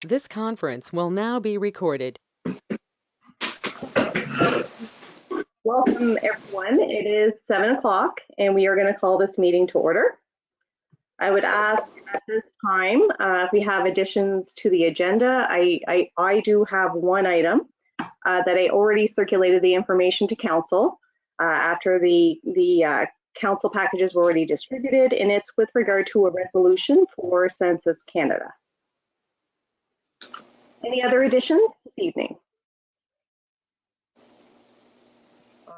This conference will now be recorded. Welcome, everyone. It is 7 o'clock, and we are going to call this meeting to order. I would ask at this time if we have additions to the agenda. I do have one item that I already circulated the information to council after the council packages were already distributed, and it's with regard to a resolution for Census Canada. Any other additions this evening?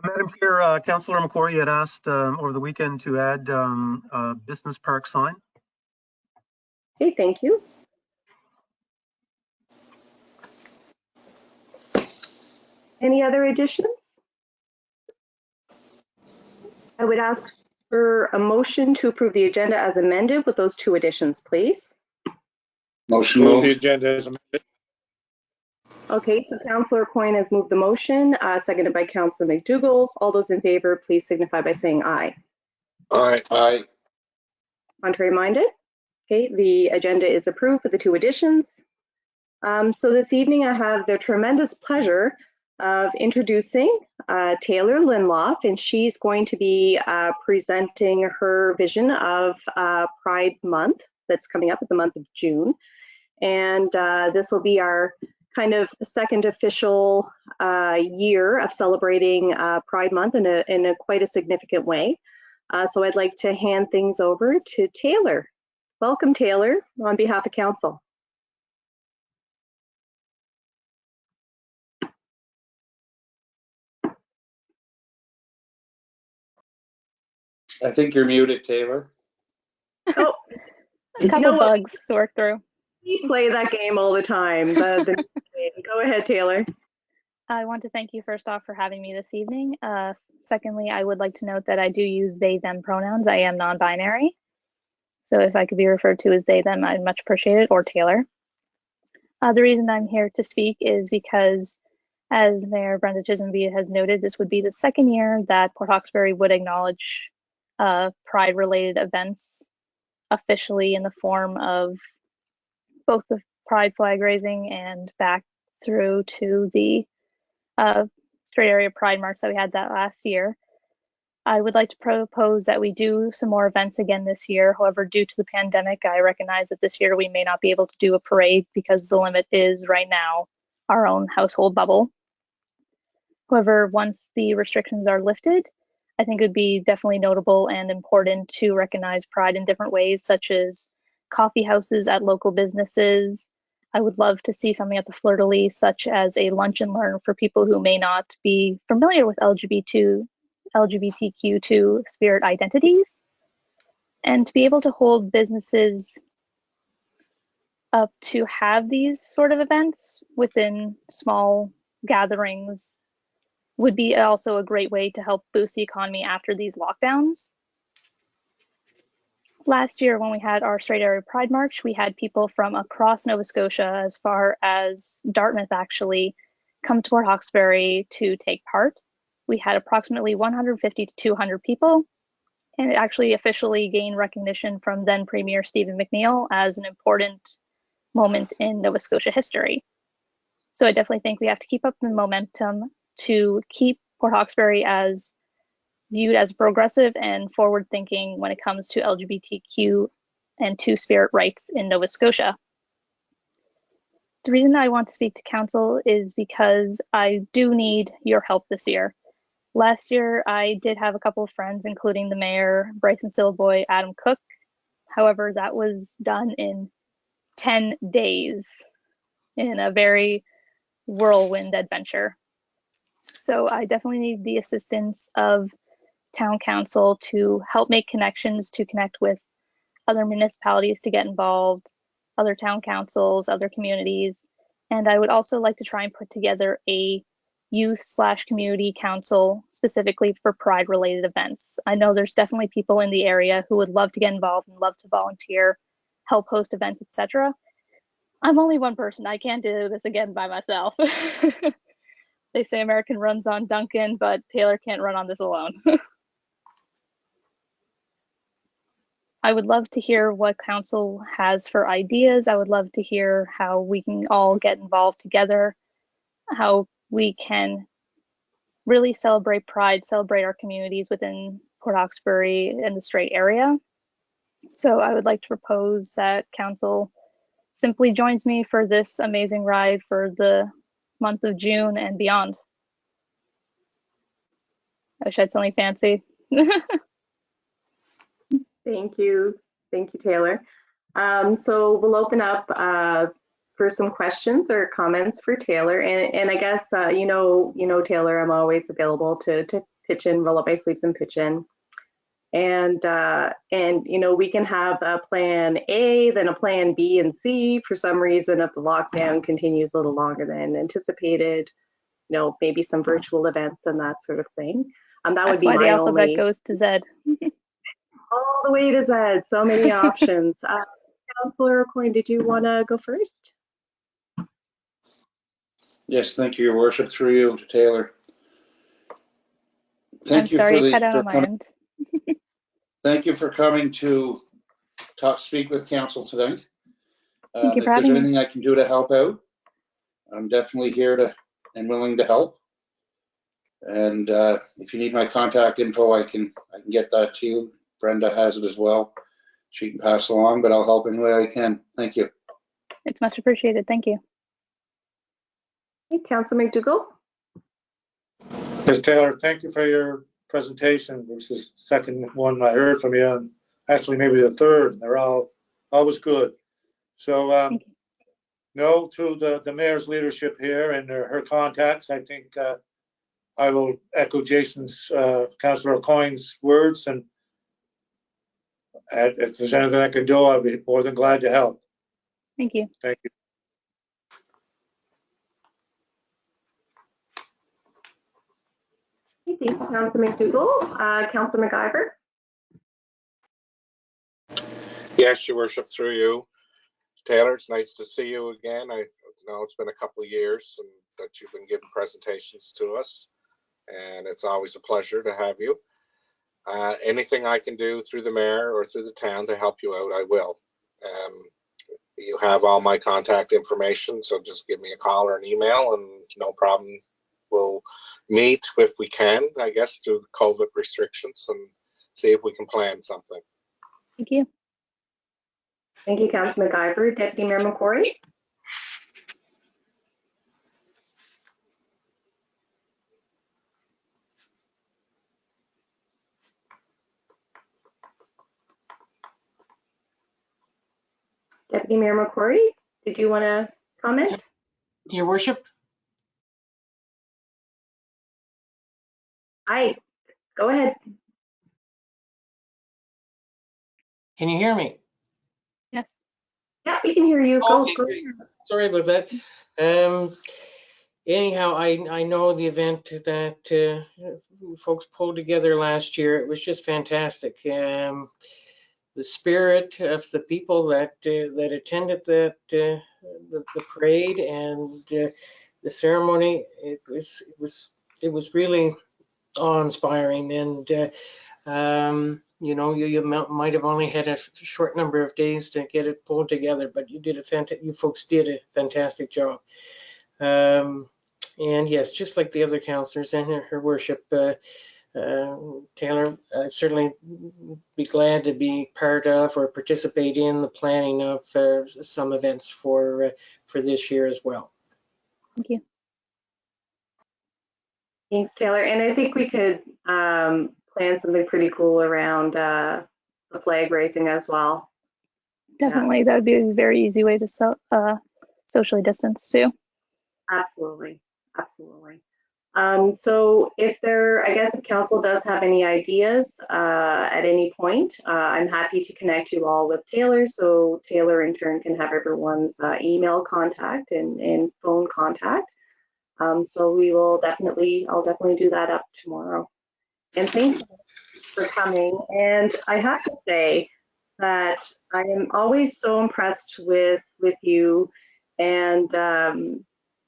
Madam Chair, Councillor McCory had asked over the weekend to add a business park sign. Okay, thank you. Any other additions? I would ask for a motion to approve the agenda as amended with those two additions, please. Motion Move moved. the agenda as amended. Okay, so Councillor Coyne has moved the motion, seconded by Councillor Mcdougall. All those in favor, please signify by saying aye. Aye. Aye. Contrary minded? Okay, the agenda is approved with the two additions. So this evening I have the tremendous pleasure of introducing Taylor Linloff, and she's going to be presenting her vision of Pride Month that's coming up at the month of June. And this will be our kind of second official year of celebrating Pride Month in a quite a significant way. So I'd like to hand things over to Taylor. Welcome, Taylor, on behalf of Council. I think you're muted, Taylor. Oh, A couple bugs to work through. We play that game all the time. Go ahead, Taylor. I want to thank you first off for having me this evening. Secondly, I would like to note that I do use they, them pronouns. I am non-binary. So if I could be referred to as they, them, I'd much appreciate it, or Taylor. The reason I'm here to speak is because, as Mayor Brenda Chisholm-Villa has noted, this would be the second year that Port Hawkesbury would acknowledge Pride-related events officially in the form of both the Pride flag raising and back through to the straight area Pride march that we had that last year. I would like to propose that we do some more events again this year. However, due to the pandemic, I recognize that this year we may not be able to do a parade because the limit is right now our own household bubble. However, once the restrictions are lifted, I think it would be definitely notable and important to recognize Pride in different ways, such as coffee houses at local businesses. I would love to see something at the Fleur-de-Lis, such as a lunch and learn for people who may not be familiar with LGBTQ2 spirit identities, and to be able to hold businesses up to have these sort of events within small gatherings would be also a great way to help boost the economy after these lockdowns. Last year, when we had our Straight Area Pride March, we had people from across Nova Scotia, as far as Dartmouth actually, come to Port Hawkesbury to take part. We had approximately 150 to 200 people, and it actually officially gained recognition from then Premier Stephen McNeil as an important moment in Nova Scotia history. So I definitely think we have to keep up the momentum to keep Port Hawkesbury as viewed as progressive and forward-thinking when it comes to LGBTQ and two-spirit rights in Nova Scotia. The reason I want to speak to council is because I do need your help this year. Last year, I did have a couple of friends, including the mayor, Bryson Silboy, Adam Cook. However, that was done in 10 days in a very whirlwind adventure. So I definitely need the assistance of town council to help make connections, to connect with other municipalities to get involved, other town councils, other communities. And I would also like to try and put together a youth/community council specifically for Pride related events. I know there's definitely people in the area who would love to get involved and love to volunteer, help host events, etc. I'm only one person. I can't do this again by myself. They say American runs on Duncan, but Taylor can't run on this alone. I would love to hear what council has for ideas. I would love to hear how we can all get involved together, how we can really celebrate Pride, celebrate our communities within Port Hawkesbury and the Strait area. So I would like to propose that council simply joins me for this amazing ride for the month of June and beyond. I wish I had something fancy. Thank you. Thank you, Taylor. So we'll open up for some questions or comments for Taylor. And I guess, you know, Taylor, I'm always available to pitch in, roll up my sleeves and pitch in. And you know, we can have a plan A, then a plan B and C. For some reason, if the lockdown continues a little longer than anticipated, you know, maybe some virtual events and that sort of thing. That would be why the my alphabet only, goes to Z. all the way to Z, so many options. Councillor O'Coin, did you want to go first? Yes, thank you, Your Worship, through you to Taylor. I'm sorry, it cut out on my end. Thank you for coming to speak with council tonight. Thank you for if there's having me. anything I can do to help out, I'm definitely here and willing to help. And if you need my contact info, I can get that to you. Brenda has it as well. She can pass along, but I'll help any way I can. Thank you. It's much appreciated. Thank you. Hey, Councilman Mcdougall. Yes, Taylor, thank you for your presentation. This is the second one I heard from you, and actually maybe the third. They're all always good. So no, through the mayor's leadership here and her contacts, I think I will echo Jason's, Councillor O'Coin's words, and if there's anything I can do, I'll be more than glad to help. Thank you. Thank you. Thank you, Councilman Mcdougall. Councilor McIver. Yes, Your Worship, through you. Taylor, it's nice to see you again. I know it's been a couple of years and that you've been giving presentations to us, and it's always a pleasure to have you. Anything I can do through the mayor or through the town to help you out, I will. You have all my contact information, so just give me a call or an email, and no problem. We'll meet if we can, I guess, through the COVID restrictions and see if we can plan something. Thank you. Thank you, Councilman McIver. Deputy Mayor McCrory. Deputy Mayor McCrory, did you want to comment? Your Worship? Hi, go ahead. Can you hear me? Yes. Yeah, we can hear you. Okay, Go. great. Sorry about that. Anyhow, I know the event that folks pulled together last year. It was just fantastic. The spirit of the people that attended the parade and the ceremony, it was really awe-inspiring. And you know, you might have only had a short number of days to get it pulled together, but you folks did a fantastic job. And yes, just like the other councillors and her worship, Taylor, I'd certainly be glad to be part of or participate in the planning of some events for this year as well. Thank you. Thanks, Taylor. And I think we could plan something pretty cool around the flag raising as well. Definitely. Yeah. That would be a very easy way to socially distance too. Absolutely. Absolutely. So if council does have any ideas at any point, I'm happy to connect you all with Taylor, so Taylor in turn can have everyone's email contact and phone contact. So I'll definitely do that up tomorrow. And thanks for coming. And I have to say that I am always so impressed with you, and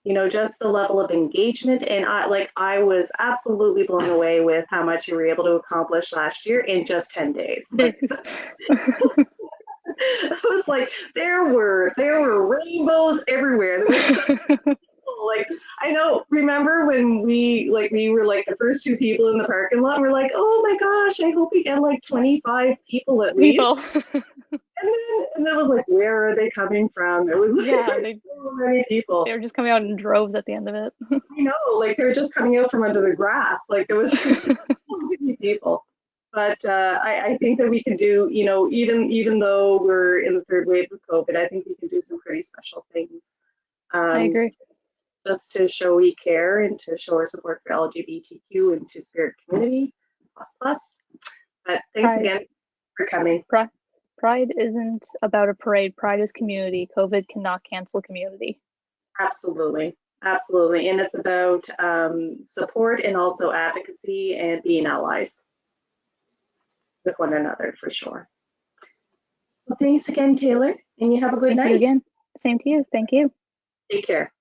you know, just the level of engagement. And I was absolutely blown away with how much you were able to accomplish last year in just 10 days. Like, it was like there were rainbows everywhere. There was so like, I know, remember when we were like the first 2 people in the parking lot, we're like, oh my gosh, I hope we get like 25 people at least. And then it was like, where are they coming from? It was like, Yeah, so many people. they were just coming out in droves at the end of it. I know, like they were just coming out from under the grass. Like there was so many people. But I think that we can do, you know, even though we're in the 3rd wave of COVID, I think we can do some pretty special things. I agree. Just to show we care and to show our support for LGBTQ and Two-Spirit community, plus. But thanks again for coming. Pride isn't about a parade. Pride is community. COVID cannot cancel community. Absolutely. Absolutely. And it's about support and also advocacy and being allies with one another for sure. Well, thanks again, Taylor, and you have a good night. Thank you again. Same to you. Thank you. Take care.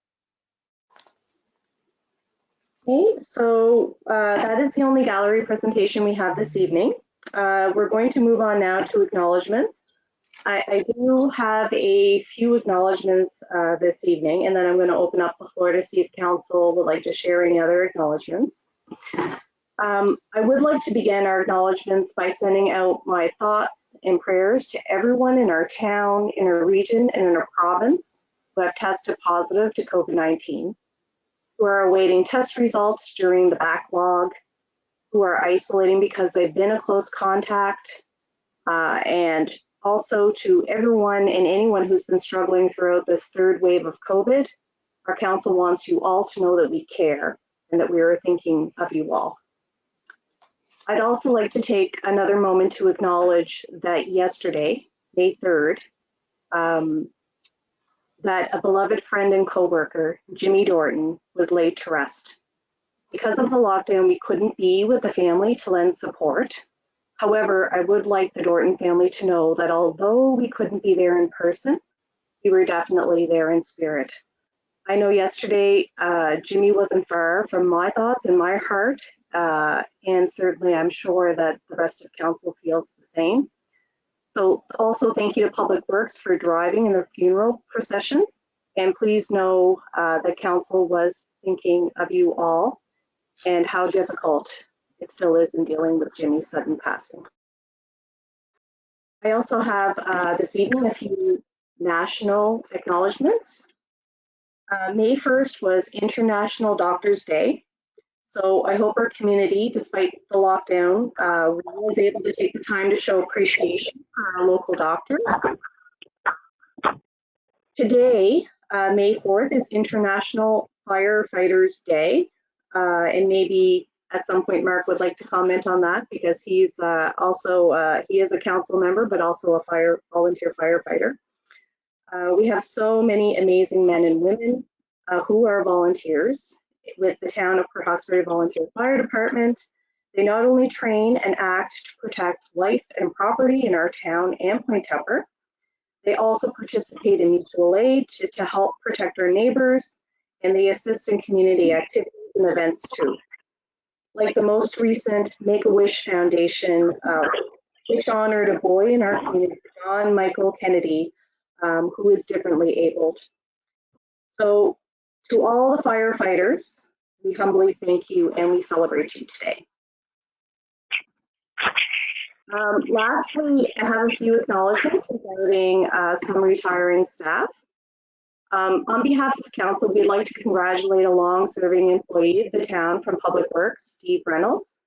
Okay, so that is the only gallery presentation we have this evening. We're going to move on now to acknowledgements. I do have a few acknowledgements this evening, and then I'm going to open up the floor to see if council would like to share any other acknowledgements. I would like to begin our acknowledgements by sending out my thoughts and prayers to everyone in our town, in our region, and in our province who have tested positive to COVID-19, who are awaiting test results during the backlog, who are isolating because they've been a close contact, and also to everyone and anyone who's been struggling throughout this 3rd wave of COVID. Our council wants you all to know that we care and that we are thinking of you all. I'd also like to take another moment to acknowledge that yesterday, May 3rd, that a beloved friend and coworker, Jimmy Dorton, was laid to rest. Because of the lockdown, we couldn't be with the family to lend support. However, I would like the Dorton family to know that although we couldn't be there in person, we were definitely there in spirit. I know yesterday, Jimmy wasn't far from my thoughts and my heart, and certainly I'm sure that the rest of council feels the same. So also thank you to Public Works for driving in the funeral procession. And please know that council was thinking of you all and how difficult it still is in dealing with Jimmy's sudden passing. I also have this evening a few national acknowledgements. May 1st was International Doctors Day. So I hope our community, despite the lockdown, was able to take the time to show appreciation for our local doctors. Today, May 4th, is International Firefighters Day. And maybe at some point Mark would like to comment on that because he's also, he is a council member, but also a volunteer firefighter. We have so many amazing men and women who are volunteers with the town of Port Hawkesbury Volunteer Fire Department. They not only train and act to protect life and property in our town and Point Tupper, they also participate in mutual aid to help protect our neighbors, and they assist in community activities and events too. Like the most recent Make-A-Wish Foundation, which honored a boy in our community, John Michael Kennedy, who is differently abled. So to all the firefighters, we humbly thank you and we celebrate you today. Lastly, I have a few acknowledgements regarding some retiring staff. On behalf of council, we'd like to congratulate a long-serving employee of the town from Public Works, Steve Reynolds.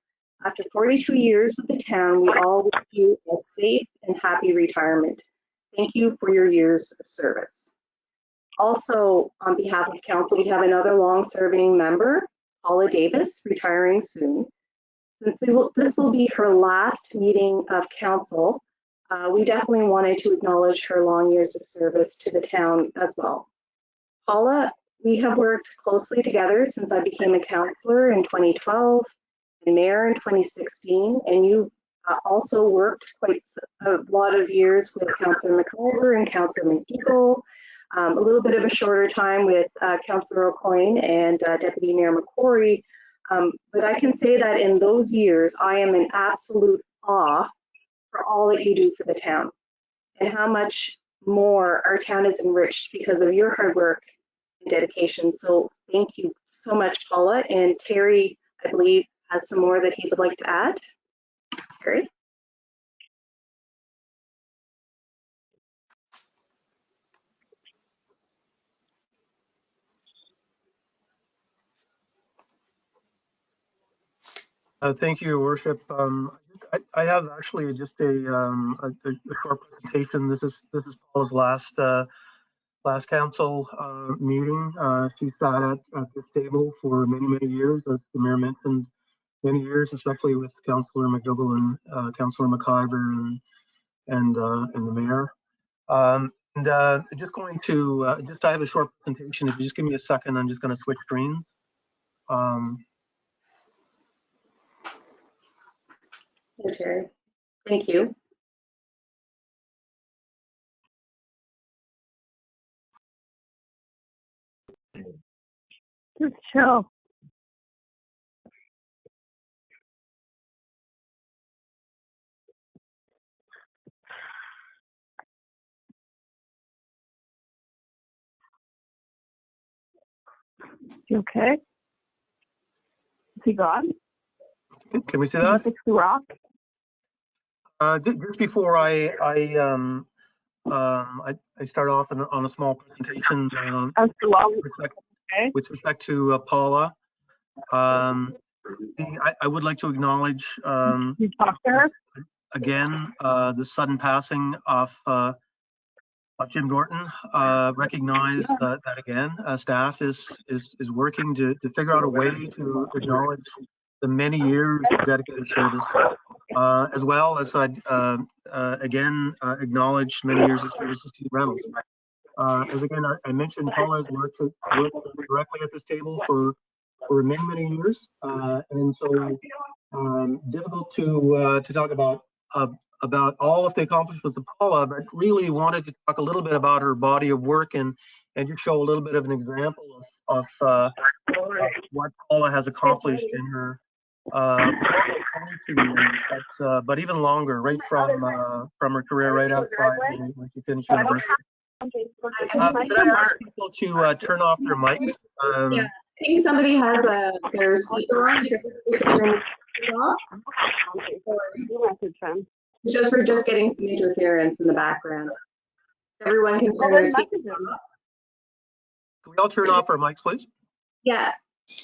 After 42 years with the town, we all wish you a safe and happy retirement. Thank you for your years of service. Also, on behalf of council, we have another long-serving member, Paula Davis, retiring soon. Since this will be her last meeting of council, we definitely wanted to acknowledge her long years of service to the town as well. Paula, we have worked closely together since I became a councillor in 2012 and mayor in 2016, and you also worked quite a lot of years with Councilman Mcdougall and Councilman Mcdougall. A little bit of a shorter time with Councillor O'Coin and Deputy Mayor McCrory, but I can say that in those years, I am in absolute awe for all that you do for the town and how much more our town is enriched because of your hard work and dedication. So thank you so much, Paula. And Terry, I believe, has some more that he would like to add. Terry? Thank you, Your Worship. I have actually just a short presentation. This is Paula's last council meeting. She sat at this table for many years, as the mayor mentioned, many years, especially with Councilor Mcdougall and Councilor McIver and the mayor. Just going to I have a short presentation. If you just give me a second, I'm just going to switch screens. Hey, Terry. Thank you. Just chill. You okay? Is he gone? Can we see Did you that? fix the rock? Just before I start off on a small presentation with respect to Paula. I would like to acknowledge You talk to her? again the sudden passing of Jim Norton. Recognize that again, staff is working to figure out a way to acknowledge the many years of dedicated service, as well as again acknowledge many years of service to Reynolds. As again, I mentioned, Paula has worked directly at this table for many years, and so difficult to talk about all of the accomplishments of Paula, but really wanted to talk a little bit about her body of work and just show a little bit of an example of what Paula has accomplished in her 22 years, but even longer, right from her career right outside when she finished university. Could I ask people to turn off their mics? Yeah, I think somebody has their speaker on. It's just we're just getting some interference in the background. Everyone can turn their speakers off. Can we all turn off our mics, please? Yeah.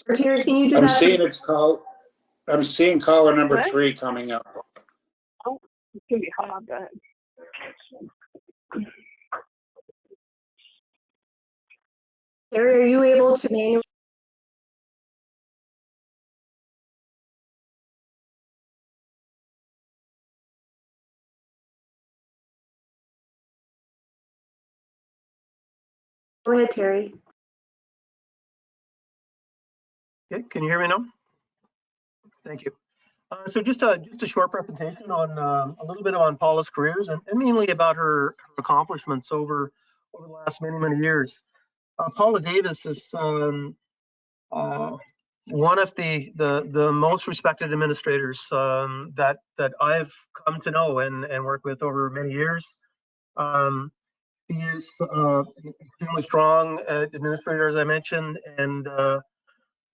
Or Terry, can you do that? I'm seeing caller number 3 coming up. Oh, it's gonna be hard. Go ahead. Terry, are you able to manually? Go ahead, Terry. Okay, can you hear me now? Thank you. So just a short presentation on a little bit on Paula's careers and mainly about her accomplishments over the last many years. Paula Davis is one of the most respected administrators that I've come to know and work with over many years. He is an extremely strong administrator, as I mentioned, and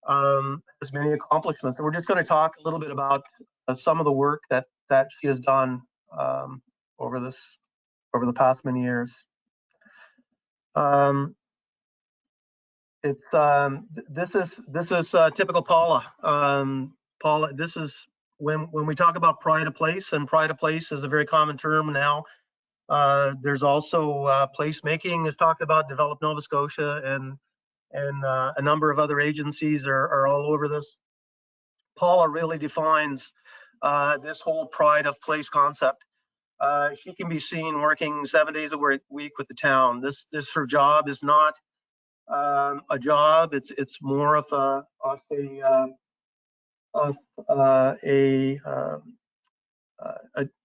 has many accomplishments. And we're just going to talk a little bit about some of the work that she has done over the past many years. This is typical Paula. Paula, this is when we talk about pride of place, and pride of place is a very common term now. There's also placemaking is talked about. Develop Nova Scotia and a number of other agencies are all over this. Paula really defines this whole pride of place concept. She can be seen working 7 days a week with the town. This her job is not a job. It's more of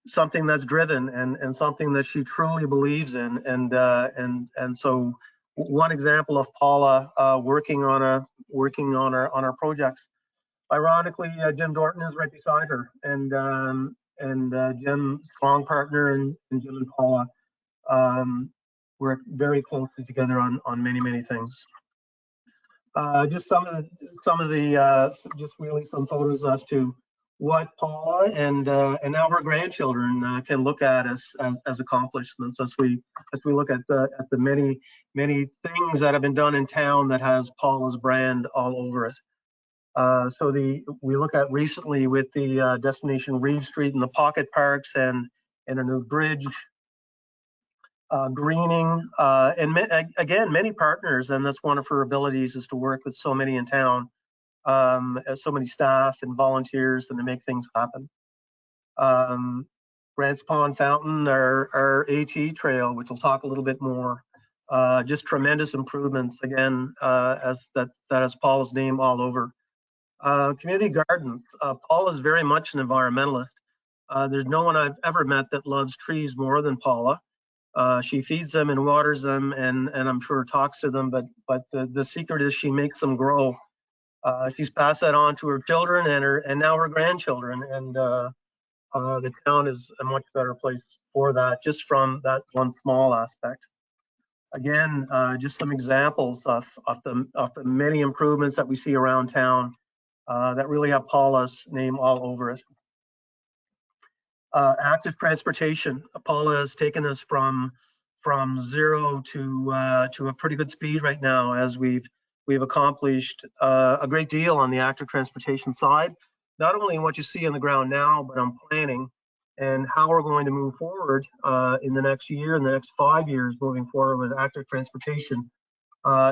something that's driven and something that she truly believes in, and so one example of Paula working on our projects. Ironically, Jim Dorton is right beside her, and Jim, strong partner, and Jim and Paula work very closely together on many things. Just some of the just really some photos as to what Paula and now her grandchildren can look at as accomplishments as we look at the many things that have been done in town that has Paula's brand all over it. So we look at recently with the destination Reed Street and the pocket parks and a new bridge, greening, and again, many partners, and that's one of her abilities is to work with so many in town, so many staff and volunteers, and to make things happen. Grants Pond Fountain, our AT trail, which we'll talk a little bit more, just tremendous improvements again, as that has Paula's name all over. Community gardens. Paula is very much an environmentalist. There's no one I've ever met that loves trees more than Paula. She feeds them and waters them, and I'm sure talks to them. But the secret is she makes them grow. She's passed that on to her children and now her grandchildren, and the town is a much better place for that, just from that one small aspect. Again, just some examples of the many improvements that we see around town. That really have Paula's name all over it. Active transportation. Paula has taken us from zero to a pretty good speed right now, as we've accomplished a great deal on the active transportation side. Not only in what you see on the ground now, but on planning and how we're going to move forward in the next year, in the next 5 years, moving forward with active transportation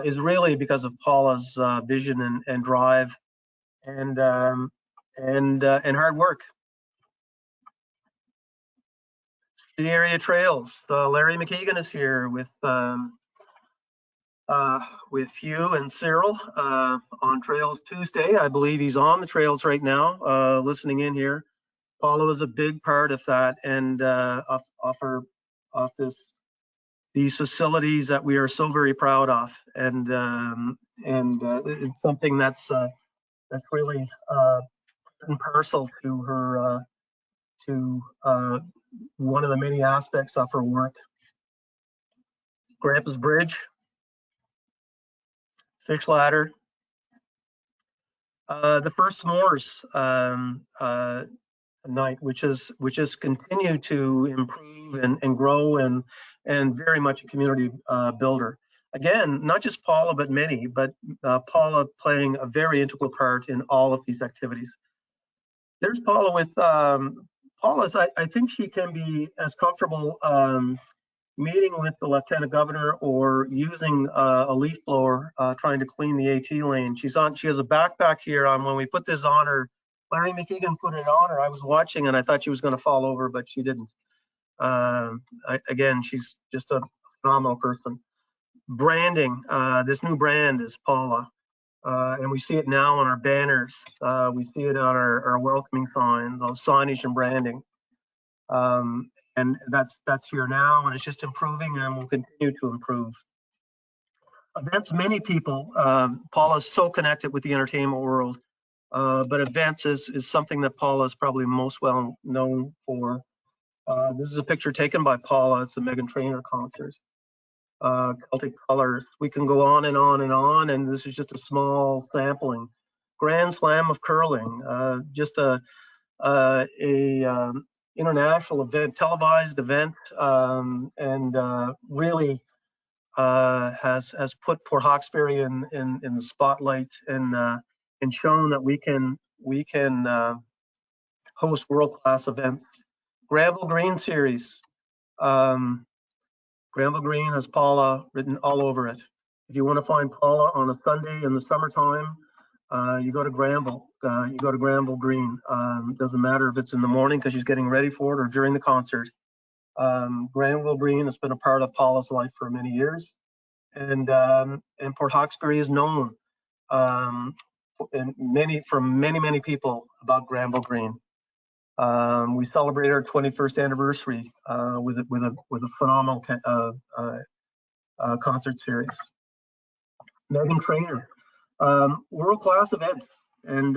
is really because of Paula's vision and drive. And hard work. The area trails. Larry McKeegan is here with you and Cyril on Trails Tuesday. I believe he's on the trails right now, listening in here. Paula was a big part of that, and off these facilities that we are so very proud of, and it's something that's really and parcel to her, one of the many aspects of her work. Grandpa's Bridge, Fish Ladder, the first s'mores night, which has continued to improve and grow and very much a community builder. Again, not just Paula, but many, but Paula playing a very integral part in all of these activities. There's Paula with Paula's. I think she can be as comfortable meeting with the lieutenant governor or using a leaf blower trying to clean the AT lane. She has a backpack here on. When we put this on her, Larry McKeegan put it on her. I was watching and I thought she was going to fall over, but she didn't. Again, she's just a phenomenal person. Branding. This new brand is Paula. And we see it now on our banners. We see it on our welcoming signs, on signage and branding. And that's here now, and it's just improving and will continue to improve. Events, many people, Paula is so connected with the entertainment world, but events is something that Paula is probably most well known for. This is a picture taken by Paula. It's a Meghan Trainor concert. Celtic Colors. We can go on and on and on, and this is just a small sampling. Grand Slam of Curling, just a international event, televised event, and really has put Port Hawkesbury in the spotlight and shown that we can host world-class events. Granville Green series. Granville Green has Paula written all over it. If you want to find Paula on a Sunday in the summertime, you go to Granville. You go to Granville Green. Doesn't matter if it's in the morning because she's getting ready for it or during the concert. Granville Green has been a part of Paula's life for many years, and Port Hawkesbury is known from many people about Granville Green. We celebrated our 21st anniversary with a phenomenal concert series. Megan Trainer. World-class event. And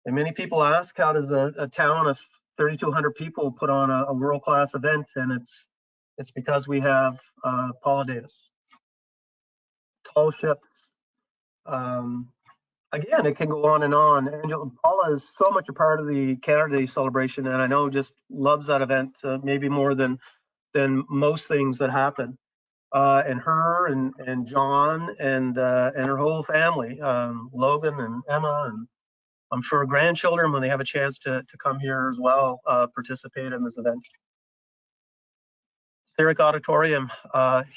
many people ask, how does a town of 3,200 people put on a world-class event? And it's because we have Paula Davis. Tall ships. Again, it can go on and on. Angela, Paula is so much a part of the Canada Day celebration, and I know just loves that event maybe more than most things that happen. And her and John and her whole family, Logan and Emma, and I'm sure grandchildren, when they have a chance to come here as well, participate in this event. Civic Auditorium,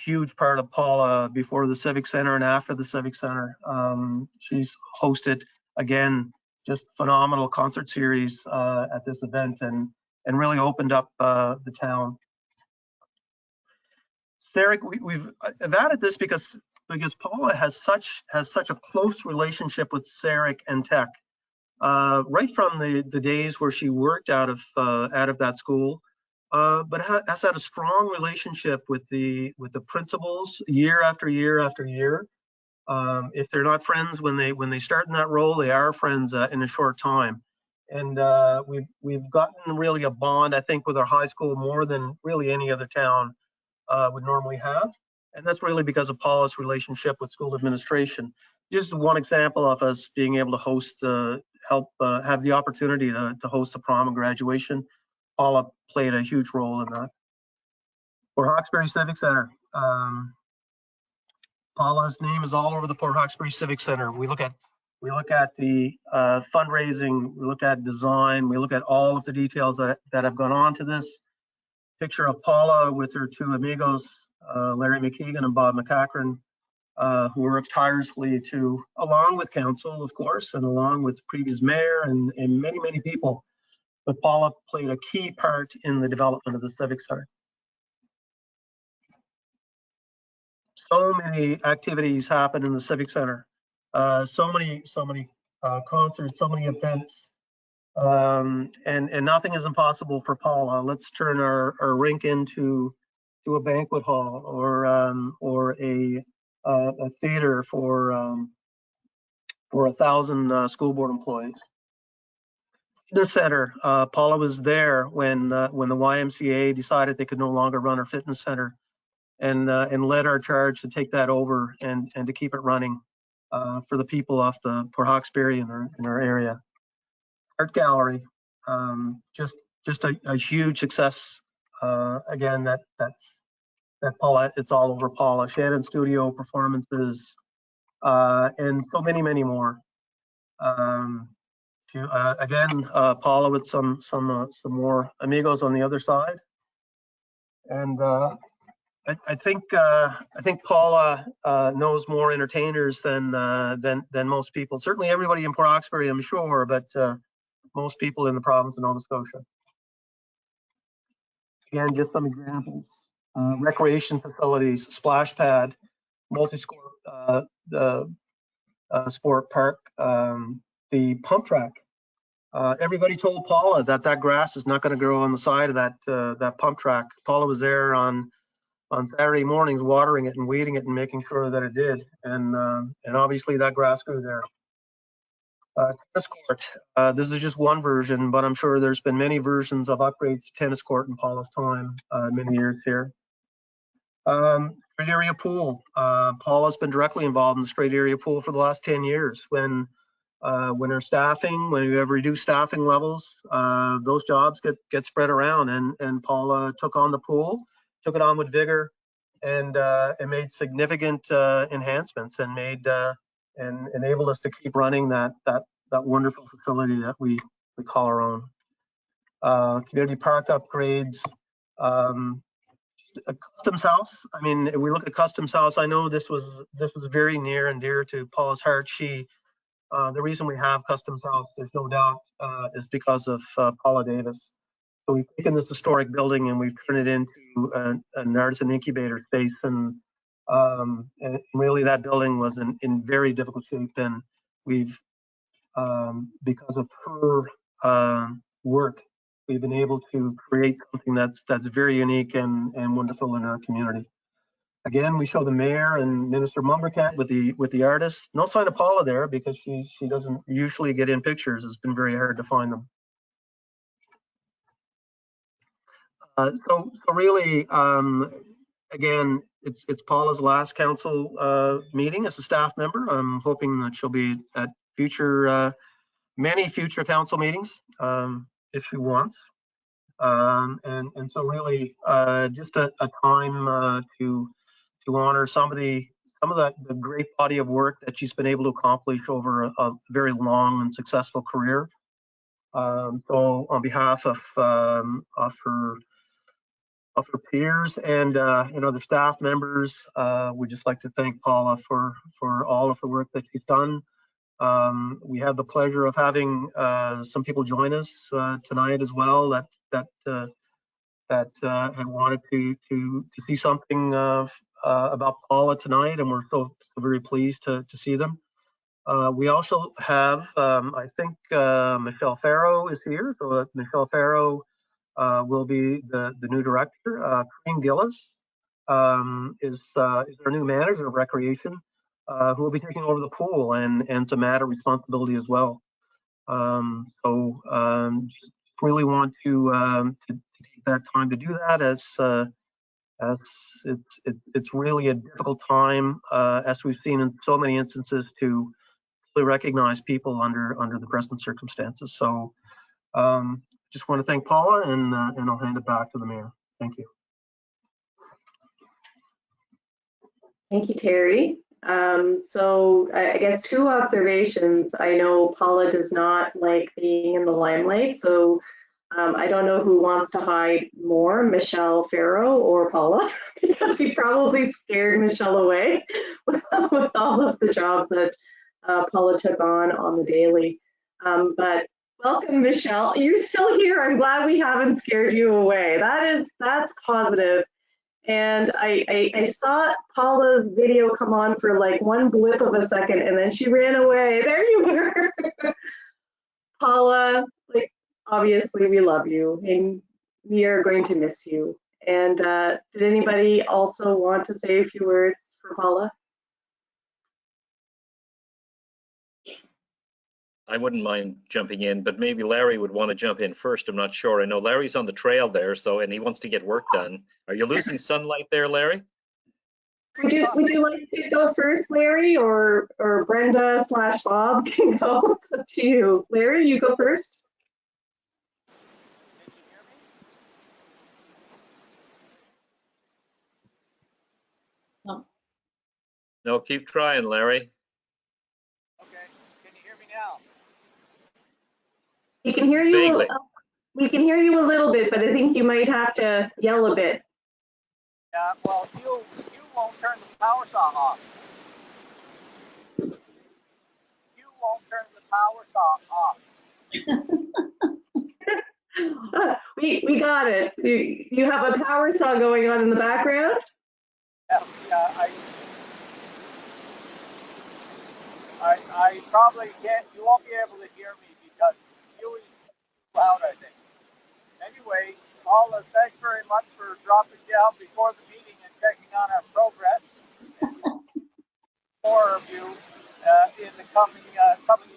huge part of Paula before the Civic Center and after the Civic Center. She's hosted, again, just phenomenal concert series at this event and really opened up the town. Sarek, I've added this because Paula has such a close relationship with Sarek and Tech, right from the days where she worked out of that school, but has had a strong relationship with the principals year after year after year. If they're not friends when they start in that role, they are friends in a short time. And we've gotten really a bond, I think, with our high school more than really any other town would normally have. And that's really because of Paula's relationship with school administration. Just one example of us being able to host, have the opportunity to host a prom and graduation. Paula played a huge role in that. Port Hawkesbury Civic Center. Paula's name is all over the Port Hawkesbury Civic Center. We look at the fundraising, we look at design, we look at all of the details that have gone on to this. Picture of Paula with her two amigos, Larry McKeegan and Bob McCachran, who worked tirelessly along with council, of course, and along with the previous mayor and many, many people. But Paula played a key part in the development of the Civic Center. So many activities happen in the Civic Center. So many concerts, so many events. And nothing is impossible for Paula. Let's turn our rink into a banquet hall or a theater for 1,000 school board employees. Fitness center. Paula was there when the YMCA decided they could no longer run our fitness center, and led our charge to take that over and to keep it running for the people off the Port Hawkesbury in our area. Art gallery, just a huge success. Again, that Paula, it's all over Paula. Shannon Studio performances, and so many more. Again, Paula with some more amigos on the other side, and I think Paula knows more entertainers than most people. Certainly everybody in Port Hawkesbury, I'm sure, but most people in the province of Nova Scotia. Again, just some examples. Recreation facilities, splash pad, multi-sport sport park, the pump track. Everybody told Paula that grass is not going to grow on the side of that pump track. Paula was there on Saturday mornings watering it and weeding it and making sure that it did. And obviously that grass grew there. Tennis court. This is just one version, but I'm sure there's been many versions of upgrades to tennis court in Paula's time, many years here. Straight area pool. Paula's been directly involved in the straight area pool for the last 10 years. When our staffing, when we have reduced staffing levels, those jobs get spread around, and Paula took on the pool, took it on with vigor, and made significant enhancements and made and enabled us to keep running that wonderful facility that we call our own. Community park upgrades, a customs house. I mean, if we look at customs house, I know this was very near and dear to Paula's heart. The reason we have customs house, there's no doubt, is because of Paula Davis. So we've taken this historic building and we've turned it into an artisan incubator space, and really that building was in very difficult shape, and we've because of her work, we've been able to create something that's very unique and wonderful in our community. Again, we show the mayor and Minister Mumbercat with the artists. No sign of Paula there because she doesn't usually get in pictures. It's been very hard to find them. So really, again, it's Paula's last council meeting as a staff member. I'm hoping that she'll be at many future council meetings if she wants. And so really, just a time to honor some of the great body of work that she's been able to accomplish over a very long and successful career. So on behalf of her peers and other staff members, we'd just like to thank Paula for all of the work that she's done. We had the pleasure of having some people join us tonight as well that had wanted to see something about Paula tonight, and we're so very pleased to see them. We also have, I think, Michelle Farrow is here. So Michelle Farrow will be the new director. Corinne Gillis is our new manager of recreation, who will be taking over the pool and some matter responsibility as well. Just really want to take that time to do that, as it's really a difficult time, as we've seen in so many instances, to really recognize people under the present circumstances. So just want to thank Paula, and I'll hand it back to the mayor. Thank you. Thank you, Terry. So I guess 2 observations. I know Paula does not like being in the limelight, so I don't know who wants to hide more, Michelle Farrow or Paula, because we probably scared Michelle away with all of the jobs that Paula took on the daily. But welcome, Michelle. You're still here. I'm glad we haven't scared you away. That's positive. And I saw Paula's video come on for like one blip of a second, and then she ran away. There you were. Paula, like, obviously we love you and we are going to miss you. And did anybody also want to say a few words for Paula? I wouldn't mind jumping in, but maybe Larry would want to jump in first. I'm not sure. I know Larry's on the trail there, and he wants to get work done. Are you losing sunlight there, Larry? Would you like to go first, Larry, or Brenda/Bob can go? It's up to you. Larry, you go first. Can you hear me? No, keep trying, Larry. Okay. Can you hear me now? We can hear you. Vaguely. We can hear you a little bit, but I think you might have to yell a bit. Yeah. Well, you won't turn the power saw off. You won't turn the power saw off. We got it. You have a power saw going on in the background? Yeah. I probably can't. You won't be able to hear me because you is loud, I think. Anyway, Paula, thanks very much for dropping down before the meeting and checking on our progress. More of you in the coming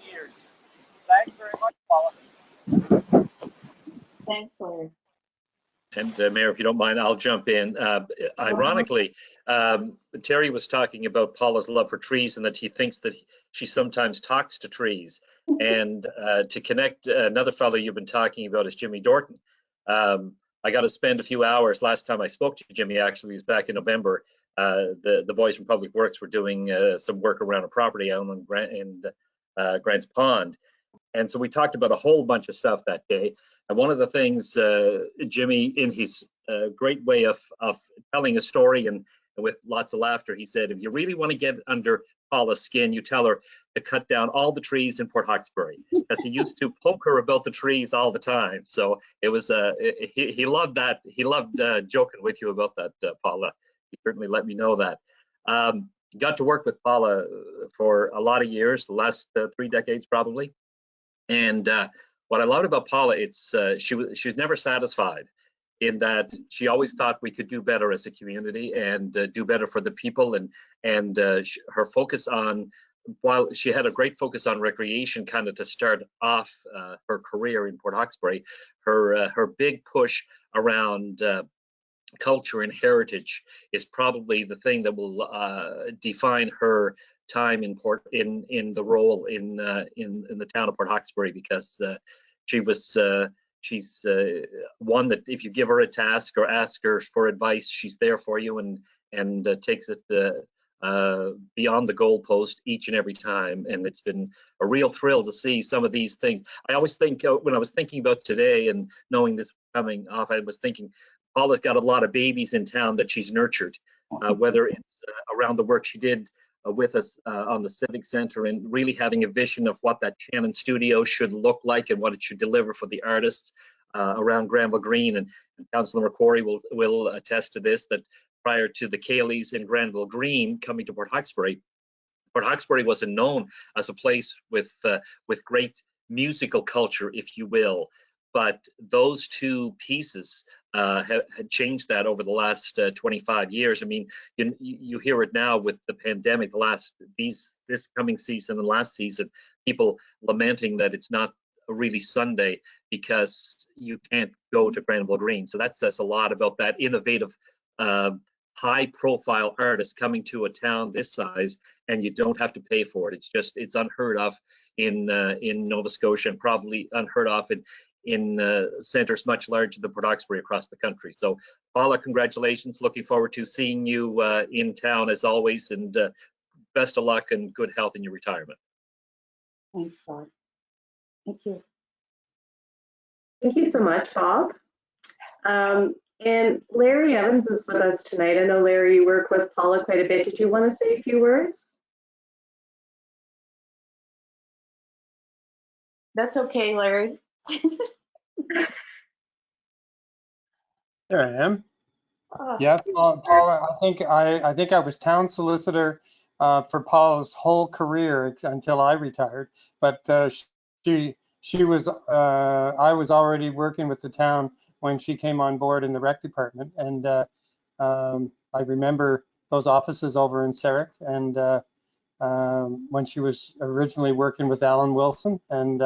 years. Thanks very much, Paula. Thanks, Larry. And Mayor, if you don't mind, I'll jump in. Ironically, Terry was talking about Paula's love for trees and that he thinks that she sometimes talks to trees. And to connect, another fellow you've been talking about is Jimmy Dorton. I got to spend a few hours. Last time I spoke to Jimmy, actually, was back in November. The boys from Public Works were doing some work around a property out in Grants Pond. And so we talked about a whole bunch of stuff that day. And one of the things, Jimmy, in his great way of telling a story and with lots of laughter, he said, if you really want to get under Paula's skin, you tell her to cut down all the trees in Port Hawkesbury, because he used to poke her about the trees all the time. So it was, he loved that. He loved joking with you about that, Paula. He certainly let me know that. Got to work with Paula for a lot of years, the last 3 decades probably. And what I loved about Paula, she's never satisfied. in that she always thought we could do better as a community and do better for the people. And her focus on, while she had a great focus on recreation kind of to start off her career in Port Hawkesbury, her big push around culture and heritage is probably the thing that will define her time in the role in the town of Port Hawkesbury, because she's one that if you give her a task or ask her for advice, she's there for you and takes it beyond the goalpost each and every time. And it's been a real thrill to see some of these things. I always think when I was thinking about today and knowing this coming off, I was thinking Paula's got a lot of babies in town that she's nurtured, whether it's around the work she did with us on the Civic Center and really having a vision of what that Shannon studio should look like and what it should deliver for the artists around Granville Green. And Councilor McQuarrie will attest to this, that prior to the Cayleys in Granville Green coming to Port Hawkesbury wasn't known as a place with great musical culture, if you will. But those two pieces had changed that over the last 25 years. I mean, you hear it now with the pandemic, this coming season and last season, people lamenting that it's not really Sunday because you can't go to Granville Green. So that says a lot about that innovative, high-profile artist coming to a town this size, and you don't have to pay for it. It's unheard of in Nova Scotia, and probably unheard of in centres much larger than Port Hawkesbury across the country. So Paula, congratulations. Looking forward to seeing you in town as always, and best of luck and good health in your retirement. Thanks, Bob. Thank you. Thank you so much, Bob. And Larry Evans is with us tonight. I know, Larry, you work with Paula quite a bit. Did you want to say a few words? That's okay, Larry. There I am. Oh. Yeah, Paula, I think I was town solicitor for Paula's whole career until I retired. But she was I was already working with the town when she came on board in the rec department, and I remember those offices over in Sarek, and when she was originally working with Alan Wilson, and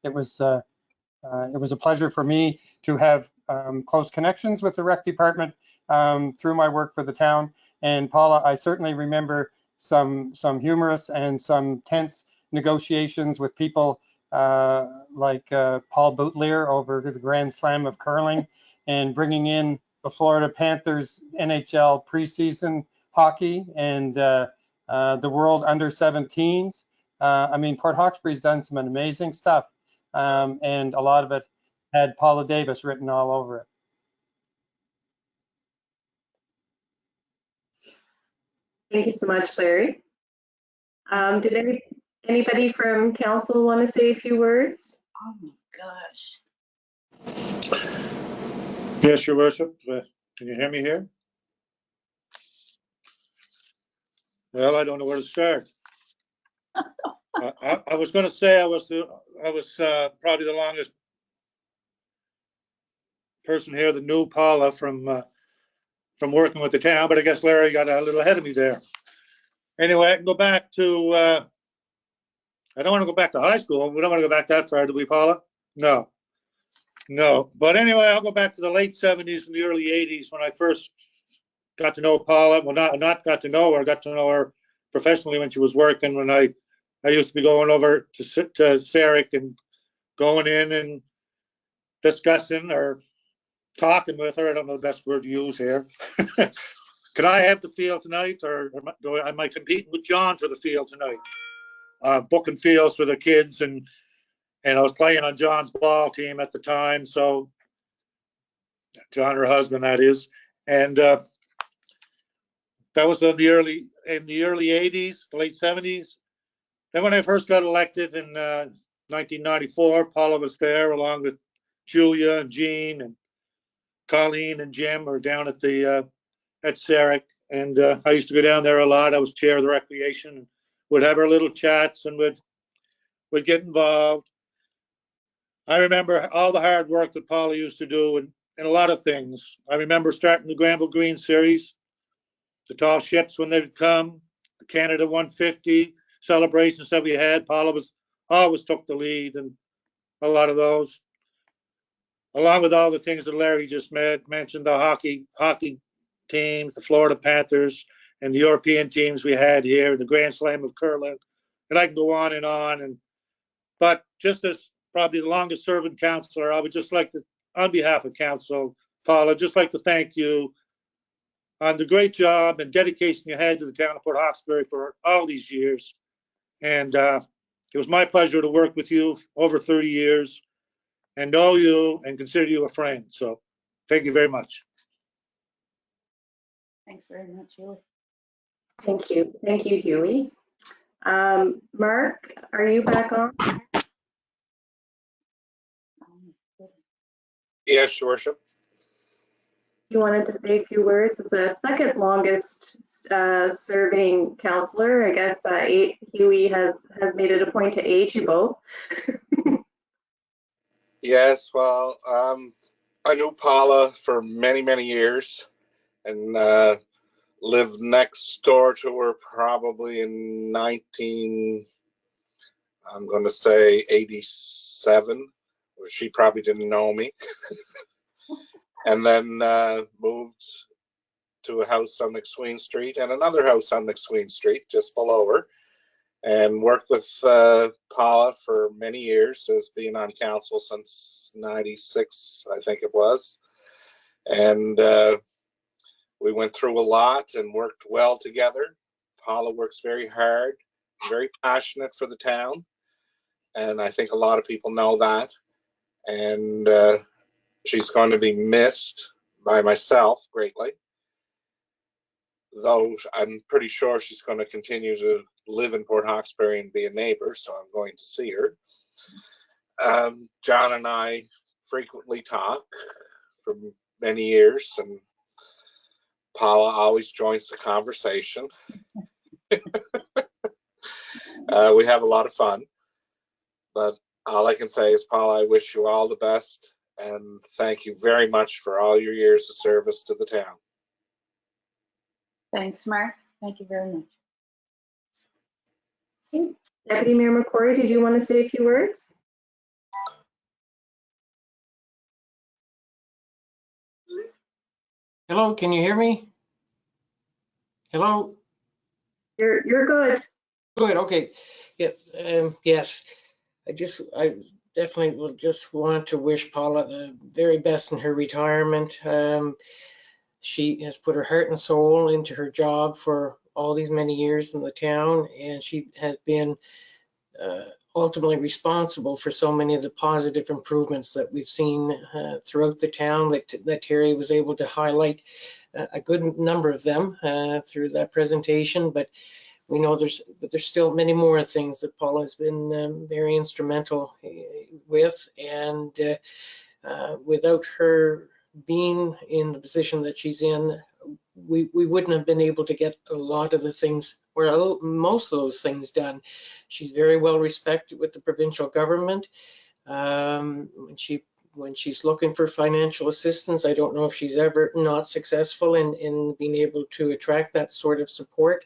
it was a pleasure for me to have close connections with the rec department through my work for the town. And Paula, I certainly remember some humorous and some tense negotiations with people like Paul Boutlier over the Grand Slam of curling, and bringing in the Florida Panthers NHL preseason hockey and the World Under-17s. I mean, Port Hawkesbury's done some amazing stuff. And a lot of it had Paula Davis written all over it. Thank you so much, Larry. Did anybody from council want to say a few words? Oh my gosh. Yes, Your Worship. Can you hear me here? Well, I don't know where to start. I was going to say I was probably the longest person here that knew Paula from working with the town, but I guess Larry got a little ahead of me there. Anyway, I can go back to, I don't want to go back to high school. We don't want to go back that far, do we, Paula? No. But anyway, I'll go back to the late 70s and the early 80s when I first got to know Paula. Well, not got to know her, got to know her professionally when she was working, when I used to be going over to Sarek and going in and discussing or talking with her. I don't know the best word to use here. Can I have the field tonight, or am I competing with John for the field tonight? Booking fields for the kids, and I was playing on John's ball team at the time. So John, her husband, that is, and that was in the early 80s, the late 70s. Then when I first got elected in 1994, Paula was there along with Julia and Jean and Colleen and Jim were down at the at Sarek, and I used to go down there a lot. I was chair of the recreation, and would have our little chats and would get involved. I remember all the hard work that Paula used to do in a lot of things. I remember starting the Granville Green series, the tall ships when they'd come, the Canada 150 celebrations that we had. Paula always took the lead in a lot of those, along with all the things that Larry just mentioned, the hockey teams, the Florida Panthers, and the European teams we had here, the Grand Slam of curling, and I can go on and on. But just as probably the longest serving counselor, I would just like to, on behalf of council, Paula, just like to thank you on the great job and dedication you had to the town of Port Hawkesbury for all these years. And it was my pleasure to work with you over 30 years and know you and consider you a friend. So thank you very much. Thanks very much, Huey. Thank you. Thank you, Huey. Mark, are you back on? Yes, Your Worship. You wanted to say a few words as the second longest serving counselor. I guess Huey has made it a point to age you both. Yes, well, I knew Paula for many, many years and lived next door to her probably in 87, where she probably didn't know me. And then moved to a house on McSween Street and another house on McSween Street just below her, and worked with Paula for many years, as being on council since 96, I think it was. And we went through a lot and worked well together. Paula works very hard, very passionate for the town, and I think a lot of people know that. And she's going to be missed by myself greatly, though I'm pretty sure she's going to continue to live in Port Hawkesbury and be a neighbor, so I'm going to see her. John and I frequently talk for many years, and Paula always joins the conversation. We have a lot of fun, but all I can say is, Paula, I wish you all the best, and thank you very much for all your years of service to the town. Thanks, Mark. Thank you very much. Okay. Deputy Mayor McCrory, did you want to say a few words? Hello, can you hear me? Hello? You're good. Good, okay. Yeah, yes. I definitely will just want to wish Paula the very best in her retirement. She has put her heart and soul into her job for all these many years in the town, and she has been ultimately responsible for so many of the positive improvements that we've seen throughout the town that Terry was able to highlight a good number of them through that presentation. But we know there's still many more things that Paula has been very instrumental with, and without her being in the position that she's in, we wouldn't have been able to get a lot of the things, or most of those things, done. She's very well respected with the provincial government. When she's looking for financial assistance, I don't know if she's ever not successful in being able to attract that sort of support.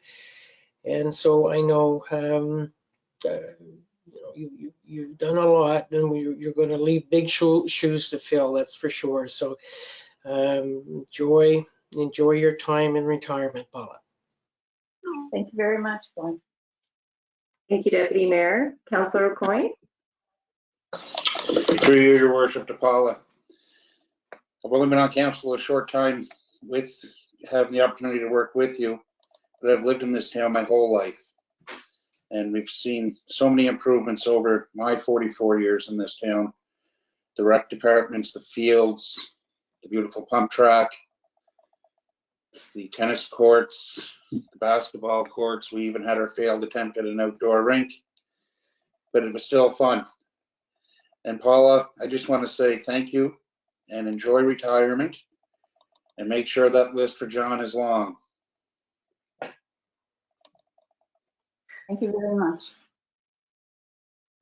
And so I know you've done a lot, and you're going to leave big shoes to fill, that's for sure. So enjoy your time in retirement, Paula. Thank you very much, Glenn. Thank you, Deputy Mayor. Councillor Coyne. Through you, Your Worship, to Paula. I've only been on council a short time with having the opportunity to work with you, but I've lived in this town my whole life. And we've seen so many improvements over my 44 years in this town. The rec departments, the fields, the beautiful pump track, the tennis courts, the basketball courts. We even had our failed attempt at an outdoor rink, but it was still fun. And Paula, I just want to say thank you and enjoy retirement, and make sure that list for John is long. Thank you very much.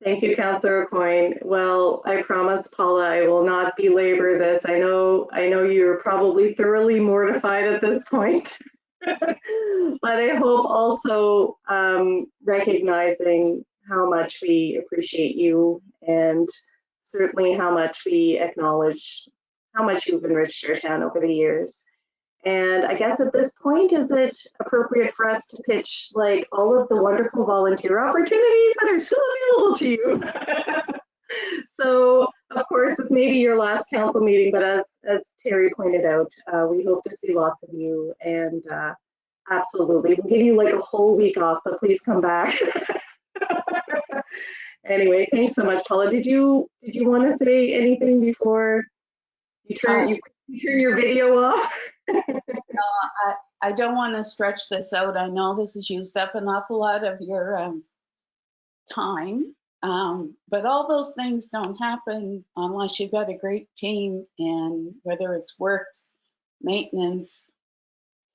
Thank you, Councillor Coyne. Well, I promise, Paula, I will not belabor this. I know you're probably thoroughly mortified at this point, but I hope also recognizing how much we appreciate you and certainly how much we acknowledge how much you've enriched our town over the years. And I guess at this point, is it appropriate for us to pitch like all of the wonderful volunteer opportunities that are still available to you? So, of course, this may be your last council meeting, but as Terry pointed out, we hope to see lots of you, and absolutely, we'll give you like a whole week off, but please come back. Anyway, thanks so much, Paula. Did you want to say anything before you turn your video off? I don't want to stretch this out. I know this has used up an awful lot of your time, but all those things don't happen unless you've got a great team, and whether it's works, maintenance,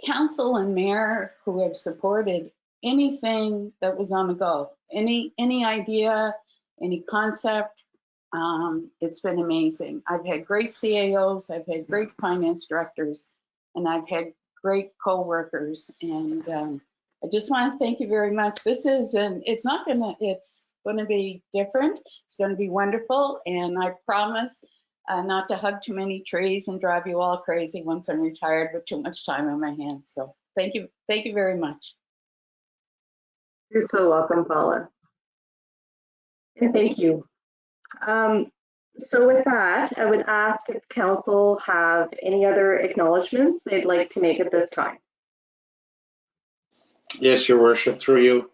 council and mayor who have supported anything that was on the go, any idea, any concept. It's been amazing. I've had great CAOs, I've had great finance directors, and I've had great co-workers, and I just want to thank you very much. It's going to be different. It's going to be wonderful, and I promise not to hug too many trees and drive you all crazy once I'm retired with too much time on my hands. So thank you very much. You're so welcome, Paula. And thank you. So with that, I would ask if council have any other acknowledgements they'd like to make at this time. Yes, Your Worship, through you.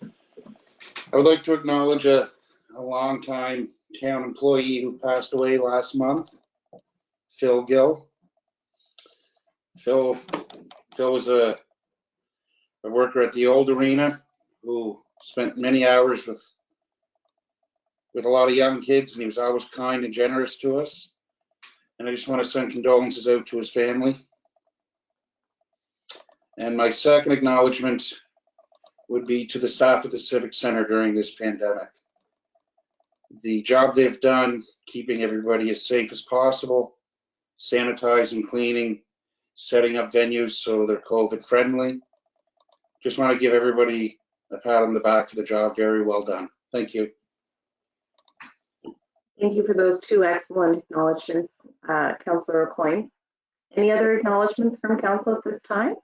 I would like to acknowledge a long-time town employee who passed away last month, Phil Gill. Phil was a worker at the old arena who spent many hours with a lot of young kids, and he was always kind and generous to us. And I just want to send condolences out to his family. And my second acknowledgement would be to the staff at the Civic Center during this pandemic. The job they've done keeping everybody as safe as possible, sanitizing, cleaning, setting up venues so they're COVID friendly. Just want to give everybody a pat on the back for the job. Very well done. Thank you. Thank you for those two excellent acknowledgements, Councillor Coyne. Any other acknowledgements from council at this time?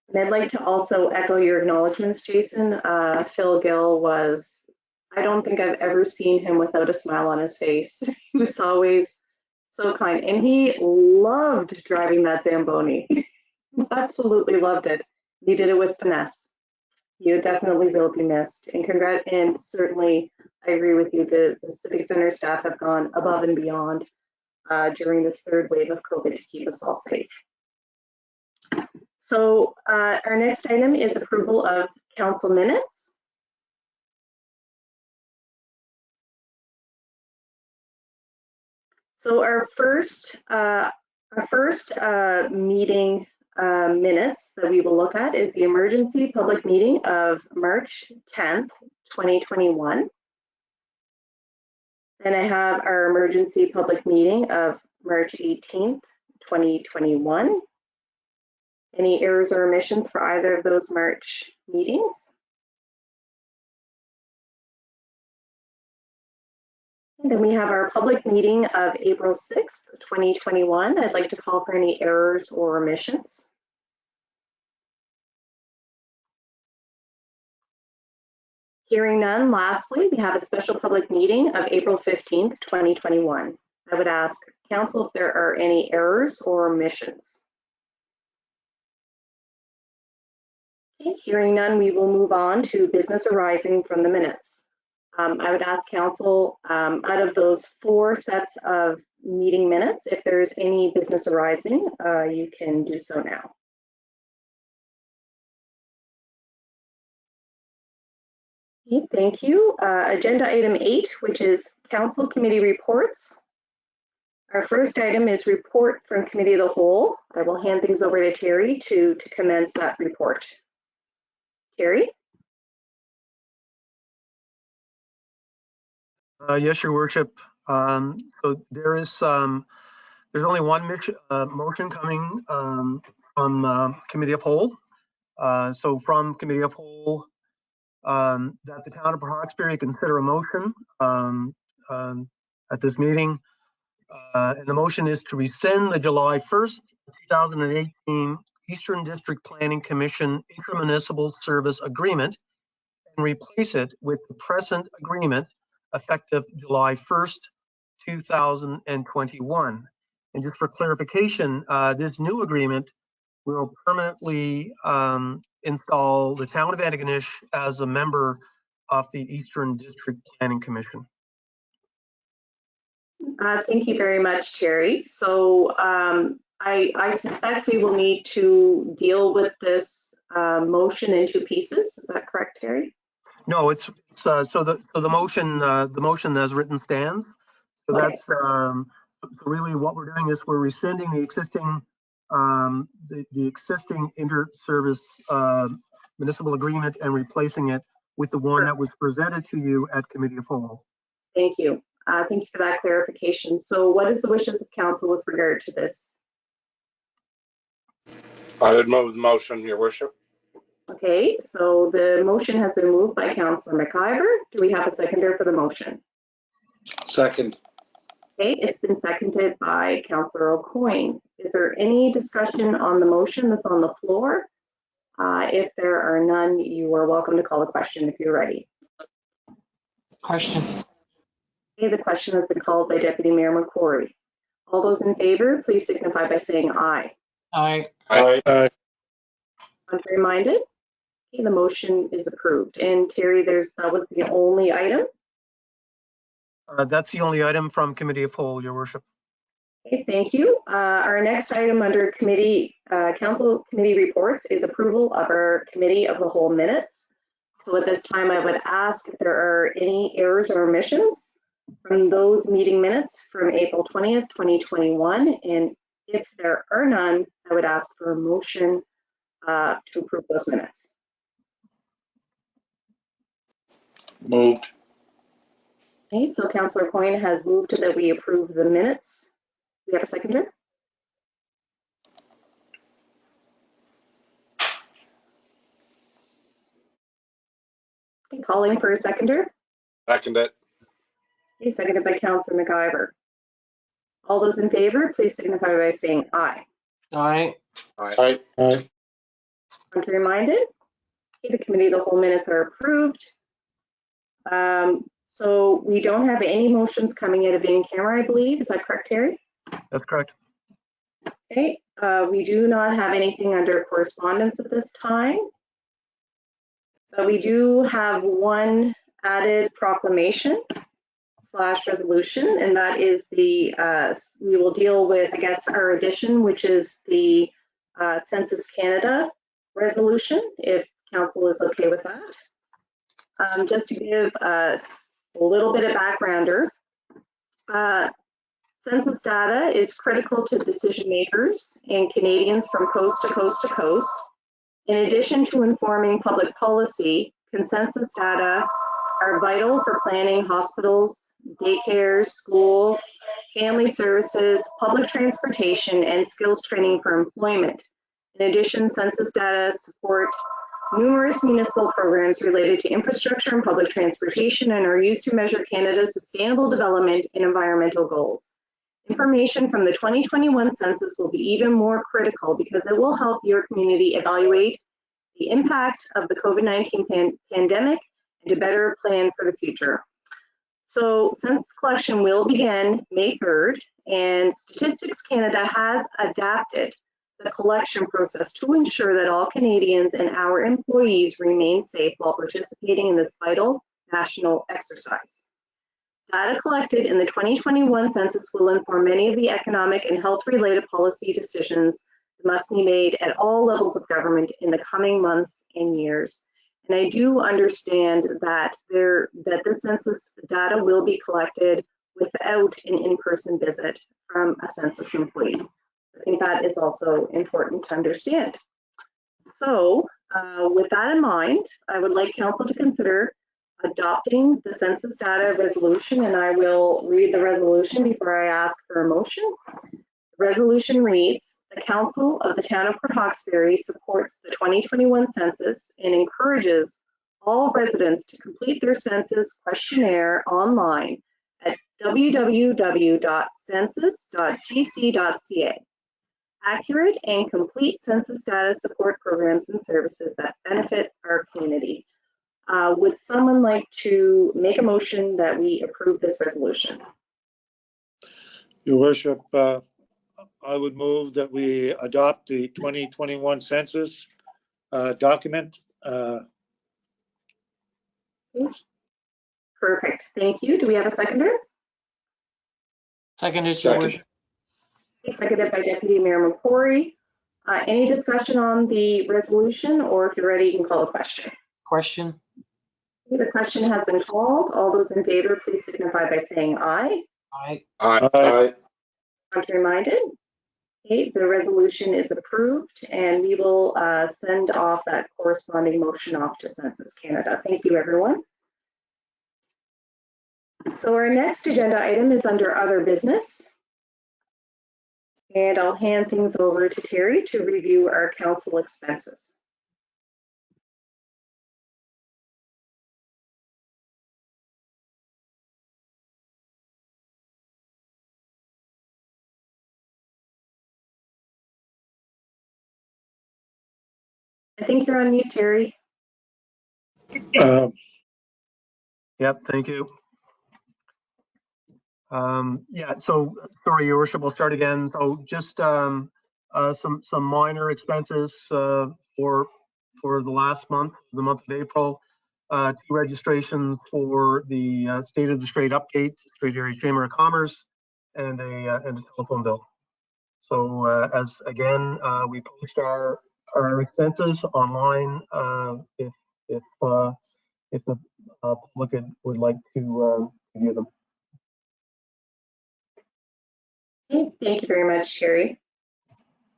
And I'd like to also echo your acknowledgements, Jason. Phil Gill was, I don't think I've ever seen him without a smile on his face. He was always so kind, and he loved driving that Zamboni. Absolutely loved it. He did it with finesse. You definitely will be missed, and certainly I agree with you. The Civic Center staff have gone above and beyond during this third wave of COVID to keep us all safe. So our next item is approval of council minutes. So our first meeting minutes that we will look at is the emergency public meeting of March 10th, 2021. Then I have our emergency public meeting of March 18th, 2021. Any errors or omissions for either of those March meetings? And then we have our public meeting of April 6th, 2021. I'd like to call for any errors or omissions. Hearing none, lastly, we have a special public meeting of April 15th, 2021. I would ask council if there are any errors or omissions. Okay, hearing none, we will move on to business arising from the minutes. I would ask council, out of those 4 sets of meeting minutes, if there's any business arising, you can do so now. Okay, thank you. Agenda item 8, which is council committee reports. Our first item is report from committee of the whole. I will hand things over to Terry to commence that report. Terry? Yes, Your Worship. So there's only one motion coming from Committee of Whole. So from Committee of Whole, that the town of Hawkesbury consider a motion at this meeting. And the motion is to rescind the July 1st, 2018 Eastern District Planning Commission Intermunicipal Service Agreement and replace it with the present agreement effective July 1st, 2021. And just for clarification, this new agreement will permanently install the town of Antigonish as a member of the Eastern District Planning Commission. Thank you very much, Terry. So I suspect we will need to deal with this motion in two pieces. Is that correct, Terry? No, it's so the motion as written stands. So Okay. that's so really what we're doing is we're rescinding the existing the existing inter-service municipal agreement and replacing it with the one that was presented to you at Committee of Whole. Thank you. Thank you for that clarification. So what is the wishes of council with regard to this? I would move the motion, Your Worship. Okay, so the motion has been moved by Councilor McIver. Do we have a seconder for the motion? Second. Okay, it's been seconded by Councilor O'Coin. Is there any discussion on the motion that's on the floor? If there are none, you are welcome to call the question if you're ready. Question. Okay, the question has been called by Deputy Mayor McCrory. All those in favor, please signify by saying aye. Aye. Aye. Contrary minded? Okay, the motion is approved. And Terry, that was the only item? That's the only item from Committee of Whole, Your Worship. Okay, thank you. Our next item under council committee reports is approval of our Committee of the Whole minutes. So at this time, I would ask if there are any errors or omissions from those meeting minutes from April 20th, 2021. And if there are none, I would ask for a motion to approve those minutes. Moved. Okay, so Councillor Coyne has moved that we approve the minutes. Do we have a seconder? Okay, calling for a seconder. Second it. Okay, seconded by Councillor McIver. All those in favor, please signify by saying aye. Aye. Aye. Aye. Contrary minded? Okay, the Committee of the Whole minutes are approved. So we don't have any motions coming out of in camera, I believe. Is that correct, Terry? That's correct. Okay, we do not have anything under correspondence at this time. But we do have one added proclamation / resolution, and that is the, we will deal with, I guess, our addition, which is the Census Canada resolution, if council is okay with that. Just to give a little bit of backgrounder, census data is critical to decision makers and Canadians from coast to coast to coast. In addition to informing public policy, consensus data are vital for planning hospitals, daycares, schools, family services, public transportation, and skills training for employment. In addition, census data support numerous municipal programs related to infrastructure and public transportation and are used to measure Canada's sustainable development and environmental goals. Information from the 2021 census will be even more critical because it will help your community evaluate the impact of the COVID-19 pandemic and to better plan for the future. So census collection will begin May 3rd, and Statistics Canada has adapted the collection process to ensure that all Canadians and our employees remain safe while participating in this vital national exercise. Data collected in the 2021 census will inform many of the economic and health-related policy decisions that must be made at all levels of government in the coming months and years. And I do understand that the census data will be collected without an in-person visit from a census employee. I think that is also important to understand. So With that in mind, I would like council to consider adopting the census data resolution, and I will read the resolution before I ask for a motion. The resolution reads, the Council of the Town of Port Hawkesbury supports the 2021 census and encourages all residents to complete their census questionnaire online at www.census.gc.ca. Accurate and complete census data support programs and services that benefit our community. Would someone like to make a motion that we approve this resolution? Your worship, I would move that we adopt the 2021 census document. Perfect, thank you. Do we have a seconder? Seconded, Your Worship. Seconded by Deputy Mayor McCrory. Any discussion on the resolution, or if you're ready, you can call a question. Question. The question has been called. All those in favor, please signify by saying aye. Aye. Aye. Contrary minded? Okay, the resolution is approved, and we will send off that corresponding motion off to Census Canada. Thank you, everyone. So our next agenda item is under other business. And I'll hand things over to Terry to review our council expenses. I think you're on mute, Terry. Yep, thank you. Yeah, so sorry, Your Worship, we'll start again. So just some minor expenses for the last month, the month of April. 2 registrations for the State of the Strait update, Strait Area Chamber of Commerce, and a telephone bill. So as again, we post our expenses online if the public would like to view them. Okay, thank you very much, Terry.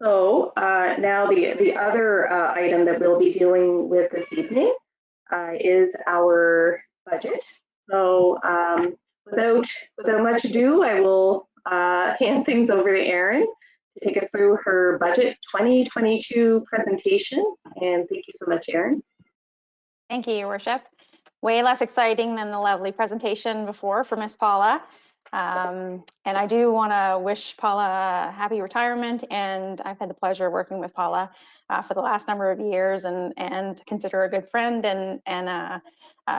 So now the other item that we'll be dealing with this evening is our budget. So without much ado, I will hand things over to Erin to take us through her budget 2022 presentation. And thank you so much, Erin. Thank you, Your Worship. Way less exciting than the lovely presentation before for Miss Paula. And I do want to wish Paula a happy retirement, and I've had the pleasure of working with Paula for the last number of years, and consider her a good friend and a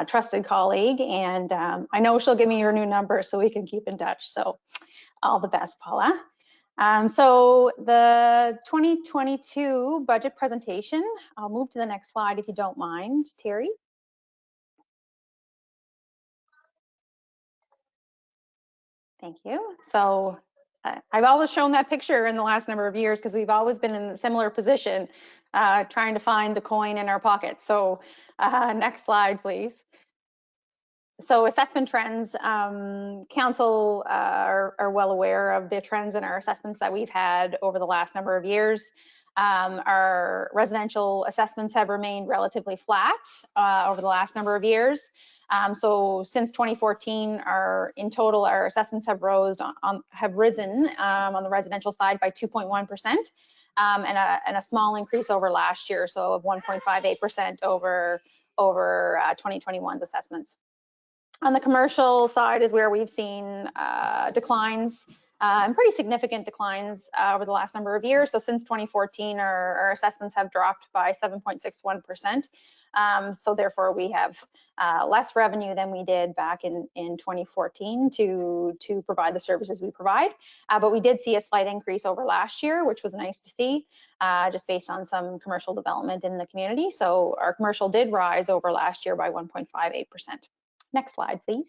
trusted colleague. And I know she'll give me your new number so we can keep in touch. So all the best, Paula. So the 2022 budget presentation, I'll move to the next slide if you don't mind, Terry. Thank you. So I've always shown that picture in the last number of years because we've always been in a similar position, trying to find the coin in our pocket. So next slide, please. So assessment trends, council are well aware of the trends in our assessments that we've had over the last number of years. Our residential assessments have remained relatively flat over the last number of years. So since 2014, in total, our assessments have risen on the residential side by 2.1%, and a small increase over last year, so of 1.58% over 2021's assessments. On the commercial side is where we've seen declines, and pretty significant declines over the last number of years. So since 2014, our assessments have dropped by 7.61%. So therefore, we have less revenue than we did back in 2014 to provide the services we provide. But we did see a slight increase over last year, which was nice to see, just based on some commercial development in the community. So our commercial did rise over last year by 1.58%. Next slide, please.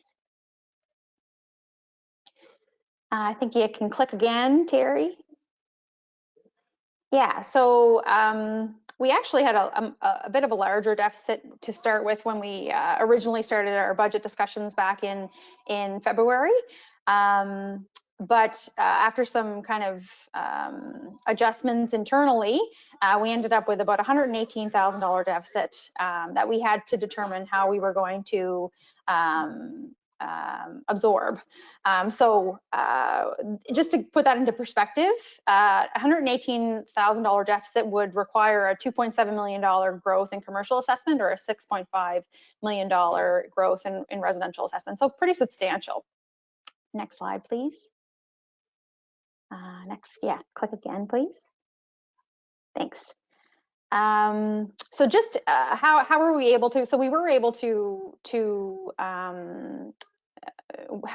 I think you can click again, Terry. Yeah, so we actually had a bit of a larger deficit to start with when we originally started our budget discussions back in February. after some kind of adjustments internally, we ended up with about $118,000 deficit that we had to determine how we were going to absorb. Just to put that into perspective, $118,000 deficit would require a $2.7 million growth in commercial assessment or a $6.5 million growth in residential assessment. So pretty substantial. Next slide, please. Next, yeah, click again, please. Thanks. So just how were we able to? So we were able to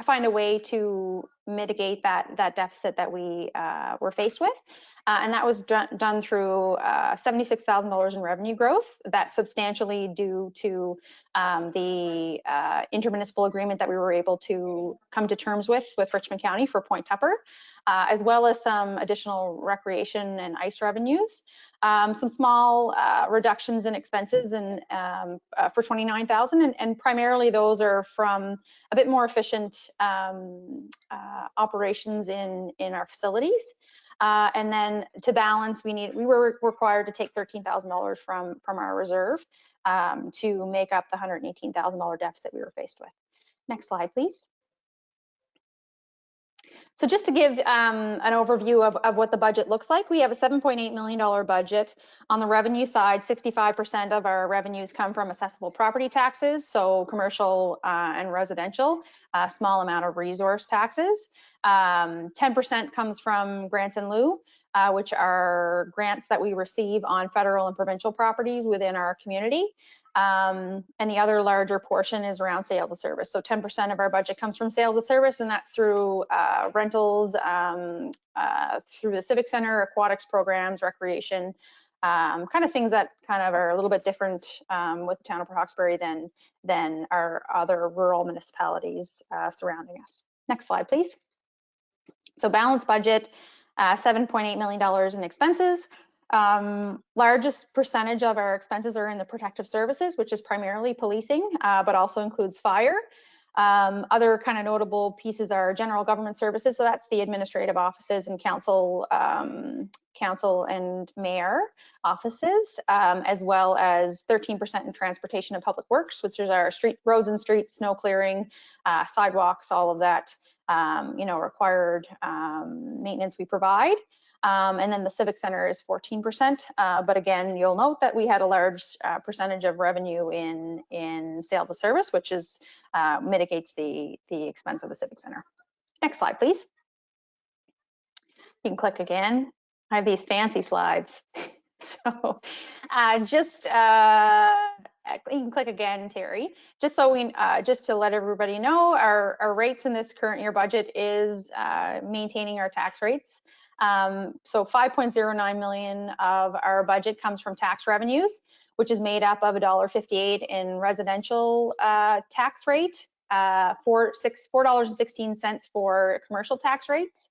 find a way to mitigate that deficit that we were faced with. And that was done through $76,000 in revenue growth. That's substantially due to the intermunicipal agreement that we were able to come to terms with Richmond County for Point Tupper, as well as some additional recreation and ice revenues. Some small reductions in expenses and for $29,000, and primarily those are from a bit more efficient operations in our facilities. And then to balance, we were required to take $13,000 from our reserve to make up the $118,000 deficit we were faced with. Next slide, please. So just to give an overview of what the budget looks like, we have a $7.8 million budget. On the revenue side, 65% of our revenues come from assessable property taxes, so commercial and residential, a small amount of resource taxes. 10% comes from grants in lieu, which are grants that we receive on federal and provincial properties within our community. And the other larger portion is around sales of service. So 10% of our budget comes from sales of service, and that's through rentals, through the Civic Center, aquatics programs, recreation, kind of things that kind of are a little bit different with the town of Port Hawkesbury than our other rural municipalities surrounding us. Next slide, please. So balanced budget, $7.8 million in expenses. Largest percentage of our expenses are in the protective services, which is primarily policing, but also includes fire. Other kind of notable pieces are general government services, so that's the administrative offices and council and mayor offices, as well as 13% in transportation and public works, which is our roads and streets, snow clearing, sidewalks, all of that, required maintenance we provide. And then the Civic Center is 14%. But again, you'll note that we had a large percentage of revenue in sales of service, which is mitigates the expense of the Civic Center. Next slide, please. You can click again. I have these fancy slides. So you can click again, Terry. Just so just to let everybody know, our rates in this current year budget is maintaining our tax rates. So $5.09 million of our budget comes from tax revenues, which is made up of $1.58 in residential tax rate, $4.16 for commercial tax rate,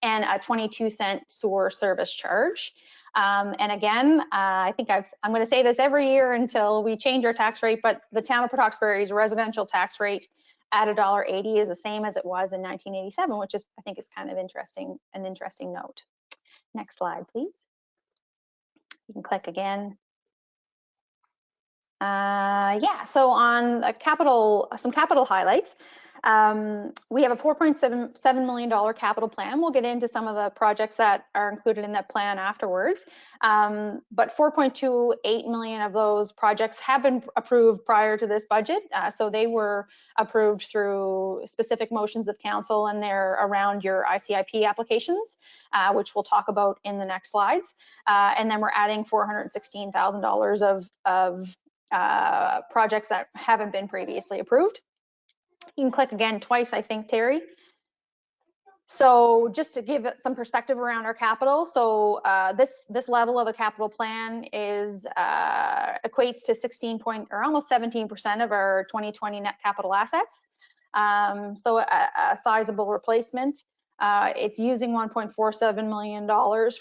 and a 22-cent sewer service charge. And again, I think I'm going to say this every year until we change our tax rate, but the town of Port Hawkesbury's residential tax rate at $1.80 is the same as it was in 1987, which is, I think, is kind of an interesting note. Next slide, please. You can click again. Yeah, so on some capital highlights. We have a $4.7 million capital plan. We'll get into some of the projects that are included in that plan afterwards. But $4.28 million of those projects have been approved prior to this budget. So they were approved through specific motions of council, and they're around your ICIP applications, which we'll talk about in the next slides. And then we're adding $416,000 of projects that haven't been previously approved. You can click again twice, I think, Terry. So just to give some perspective around our capital, so this level of a capital plan is equates to almost 17% of our 2020 net capital assets. So a sizable replacement. It's using $1.47 million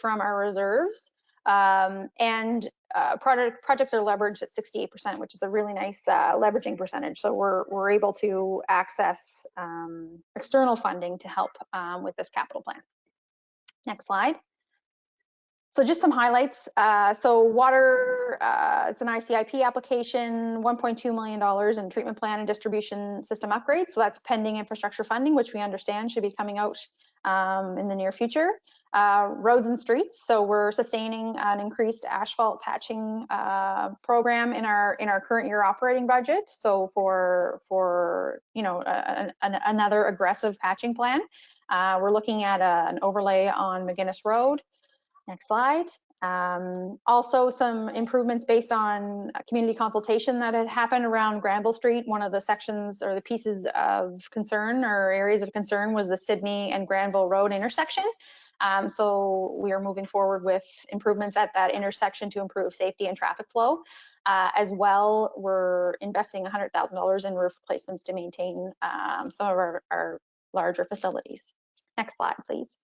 from our reserves. And projects are leveraged at 68%, which is a really nice leveraging percentage. So we're able to access external funding to help with this capital plan. Next slide. So just some highlights. So water, it's an ICIP application, $1.2 million in treatment plan and distribution system upgrades. So that's pending infrastructure funding, which we understand should be coming out in the near future. Roads and streets. So we're sustaining an increased asphalt patching program in our current year operating budget. So for you know another aggressive patching plan, we're looking at an overlay on McGinnis Road. Next slide. Also some improvements based on a community consultation that had happened around Granville Street. One of the sections or the pieces of concern or areas of concern was the Sydney and Granville Road intersection. So we are moving forward with improvements at that intersection to improve safety and traffic flow. As well, we're investing $100,000 in roof replacements to maintain some of our larger facilities. Next slide, please.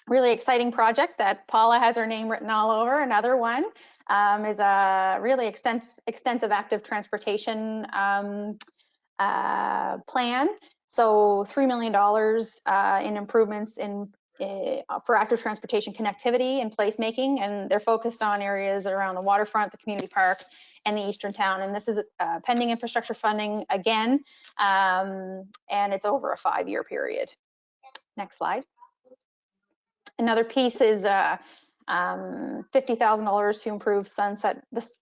Really exciting project that Paula has her name written all over. Another one is a really extensive active transportation plan. So $3 million in improvements for active transportation connectivity and placemaking, and they're focused on areas around the waterfront, the community park, and the eastern town. And this is pending infrastructure funding again, and it's over a 5-year period. Next slide. Another piece is $50,000 to improve the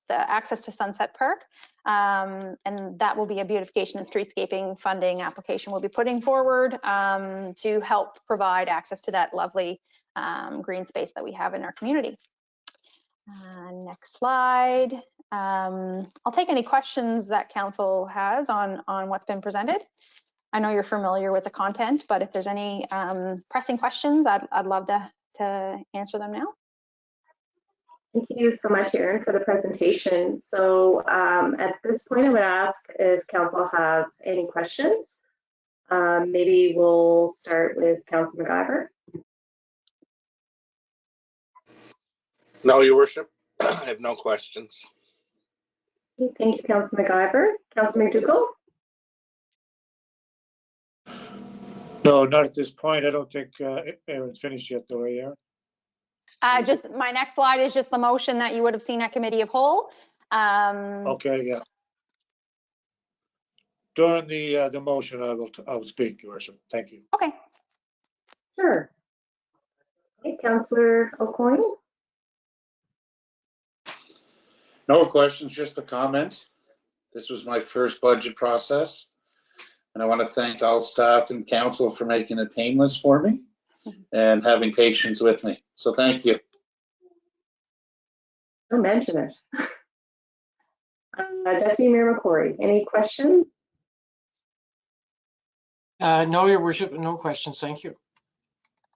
access to Sunset Park, and that will be a beautification and streetscaping funding application we'll be putting forward to help provide access to that lovely green space that we have in our community. Next slide. I'll take any questions that council has on what's been presented. I know you're familiar with the content, but if there's any pressing questions, I'd love to answer them now. Thank you so much, Erin, for the presentation. So at this point, I would ask if council has any questions. Maybe we'll start with Councilman Mcdougall. No, Your Worship, I have no questions. Okay, thank you, Councilman Mcdougall. Councilman Mcdougall? No, not at this point. I don't think Erin's finished yet, though, Aaron. Just my next slide is just the motion that you would have seen at committee of whole. Okay, yeah. During the motion, I will speak, Your Worship. Thank you. Okay. Sure. Okay, Councillor O'Coin? No questions, just a comment. This was my first budget process, and I want to thank all staff and council for making it painless for me and having patience with me. So thank you. Don't mention it. Deputy Mayor McCrory, any questions? No, Your Worship, no questions. Thank you.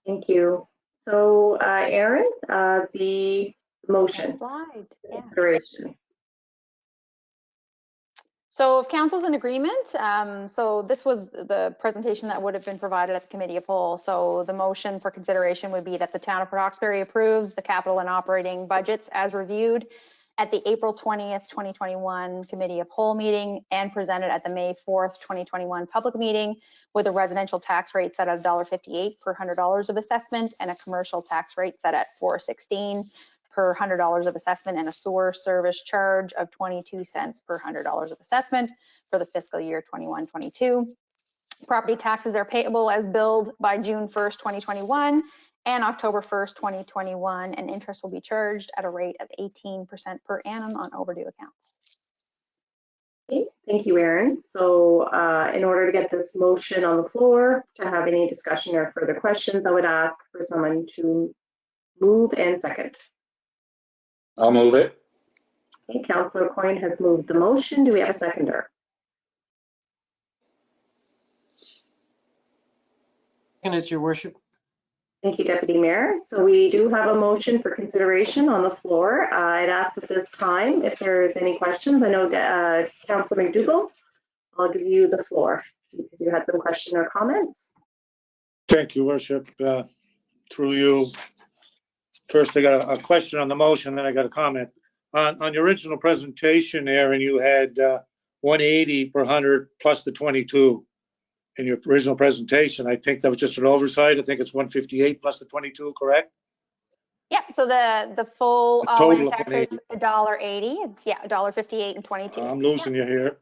Thank you. So, Erin, the motion. Next slide. Yeah. Consideration. So if council's in agreement, so this was the presentation that would have been provided at the committee of whole. So the motion for consideration would be that the town of Port Hawkesbury approves the capital and operating budgets as reviewed at the April 20th, 2021 committee of whole meeting and presented at the May 4th, 2021 public meeting with a residential tax rate set at $1.58 per $100 of assessment and a commercial tax rate set at $4.16 per $100 of assessment and a sewer service charge of 22 cents per $100 of assessment for the fiscal year 21-22. Property taxes are payable as billed by June 1st, 2021 and October 1st, 2021, and interest will be charged at a rate of 18% per annum on overdue accounts. Okay, thank you, Erin. So in order to get this motion on the floor, to have any discussion or further questions, I would ask for someone to move and second. I'll move it. Okay, Councillor Coyne has moved the motion. Do we have a seconder? And it's Your Worship. Thank you, Deputy Mayor. So we do have a motion for consideration on the floor. I'd ask at this time if there's any questions. I know Councilor Mcdougall, I'll give you the floor because you had some questions or comments. Thank you, Worship. Through you, first I got a question on the motion, then I got a comment. On your original presentation, Aaron, you had 180 per 100 plus the 22 in your original presentation. I think that was just an oversight. I think it's 158 plus the 22, correct? Yeah, so the full The all-in total of tax rate is 180. $1.80. It's, yeah, $1.58 and 22. I'm losing you here.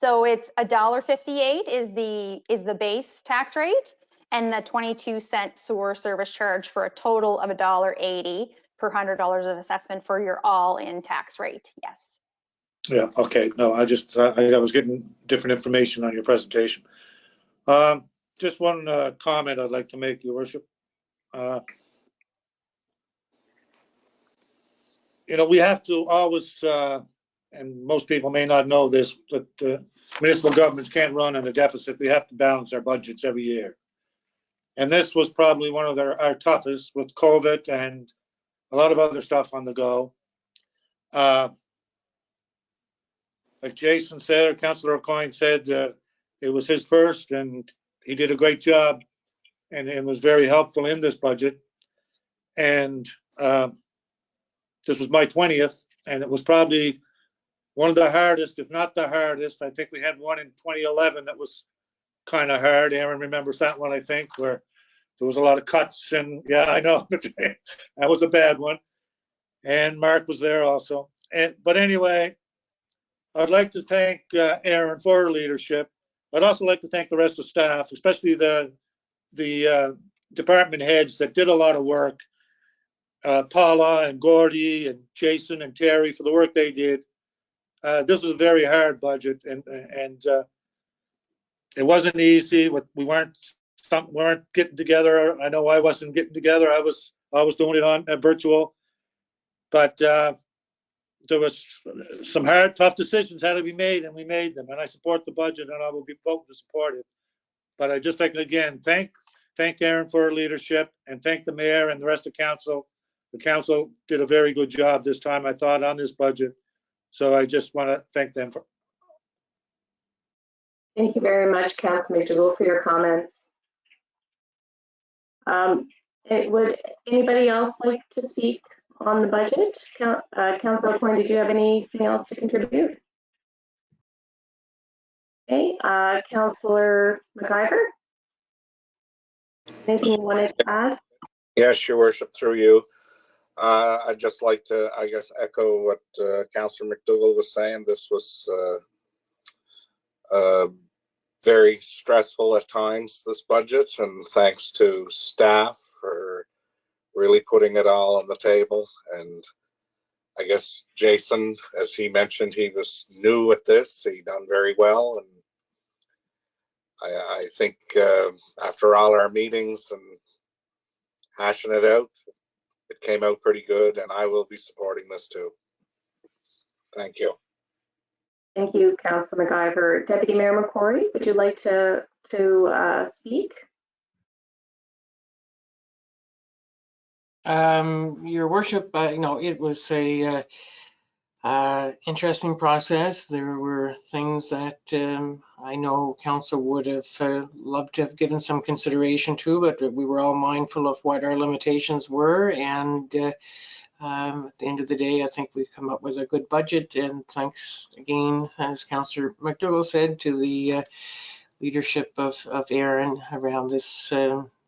So it's $1.58 is the base tax rate, and the 22-cent sewer service charge for a total of $1.80 per $100 of assessment for your all-in tax rate. Yes. Yeah, okay. No, I was getting different information on your presentation. Just one comment I'd like to make, Your Worship. You know, we have to always, and most people may not know this, but municipal governments can't run in a deficit. We have to balance our budgets every year. And this was probably one of our toughest with COVID and a lot of other stuff on the go. Like Jason said, or Councillor O'Coin said, it was his first and he did a great job and was very helpful in this budget. And this was my 20th, and it was probably one of the hardest, if not the hardest. I think we had one in 2011 that was kind of hard. Aaron remembers that one, I think, where there was a lot of cuts, and yeah, I know, that was a bad one. And Mark was there also. But anyway, I'd like to thank Aaron for her leadership. I'd also like to thank the rest of the staff, especially the department heads that did a lot of work. Paula and Gordy and Jason and Terry for the work they did. This was a very hard budget, and it wasn't easy. We weren't getting together. I know I wasn't getting together. I was doing it on virtual, but there was some hard, tough decisions had to be made, and we made them. And I support the budget, and I will be voting to support it. But I just like to again thank Aaron for her leadership, and thank the mayor and the rest of council. The council did a very good job this time, I thought, on this budget. So I just want to thank them for. Thank you very much, Councilman Mcdougall, for your comments. Would anybody else like to speak on the budget? Councilor O'Coin, did you have anything else to contribute? Okay, Councilor McIver, anything you wanted to add? Yes, Your Worship, through you. I'd just like to, I guess, echo what Councillor Mcdougall was saying. This was very stressful at times, this budget, and thanks to staff for really putting it all on the table. And I guess Jason, as he mentioned, he was new at this. He done very well, and I think after all our meetings and hashing it out, it came out pretty good, and I will be supporting this too. Thank you. Thank you, Councilor McIver. Deputy Mayor McCrory, would you like to speak? Your Worship, it was a interesting process. There were things that I know Council would have loved to have given some consideration to, but we were all mindful of what our limitations were. And at the end of the day, I think we've come up with a good budget. And thanks again, as Councillor Mcdougall said, to the leadership of Aaron around this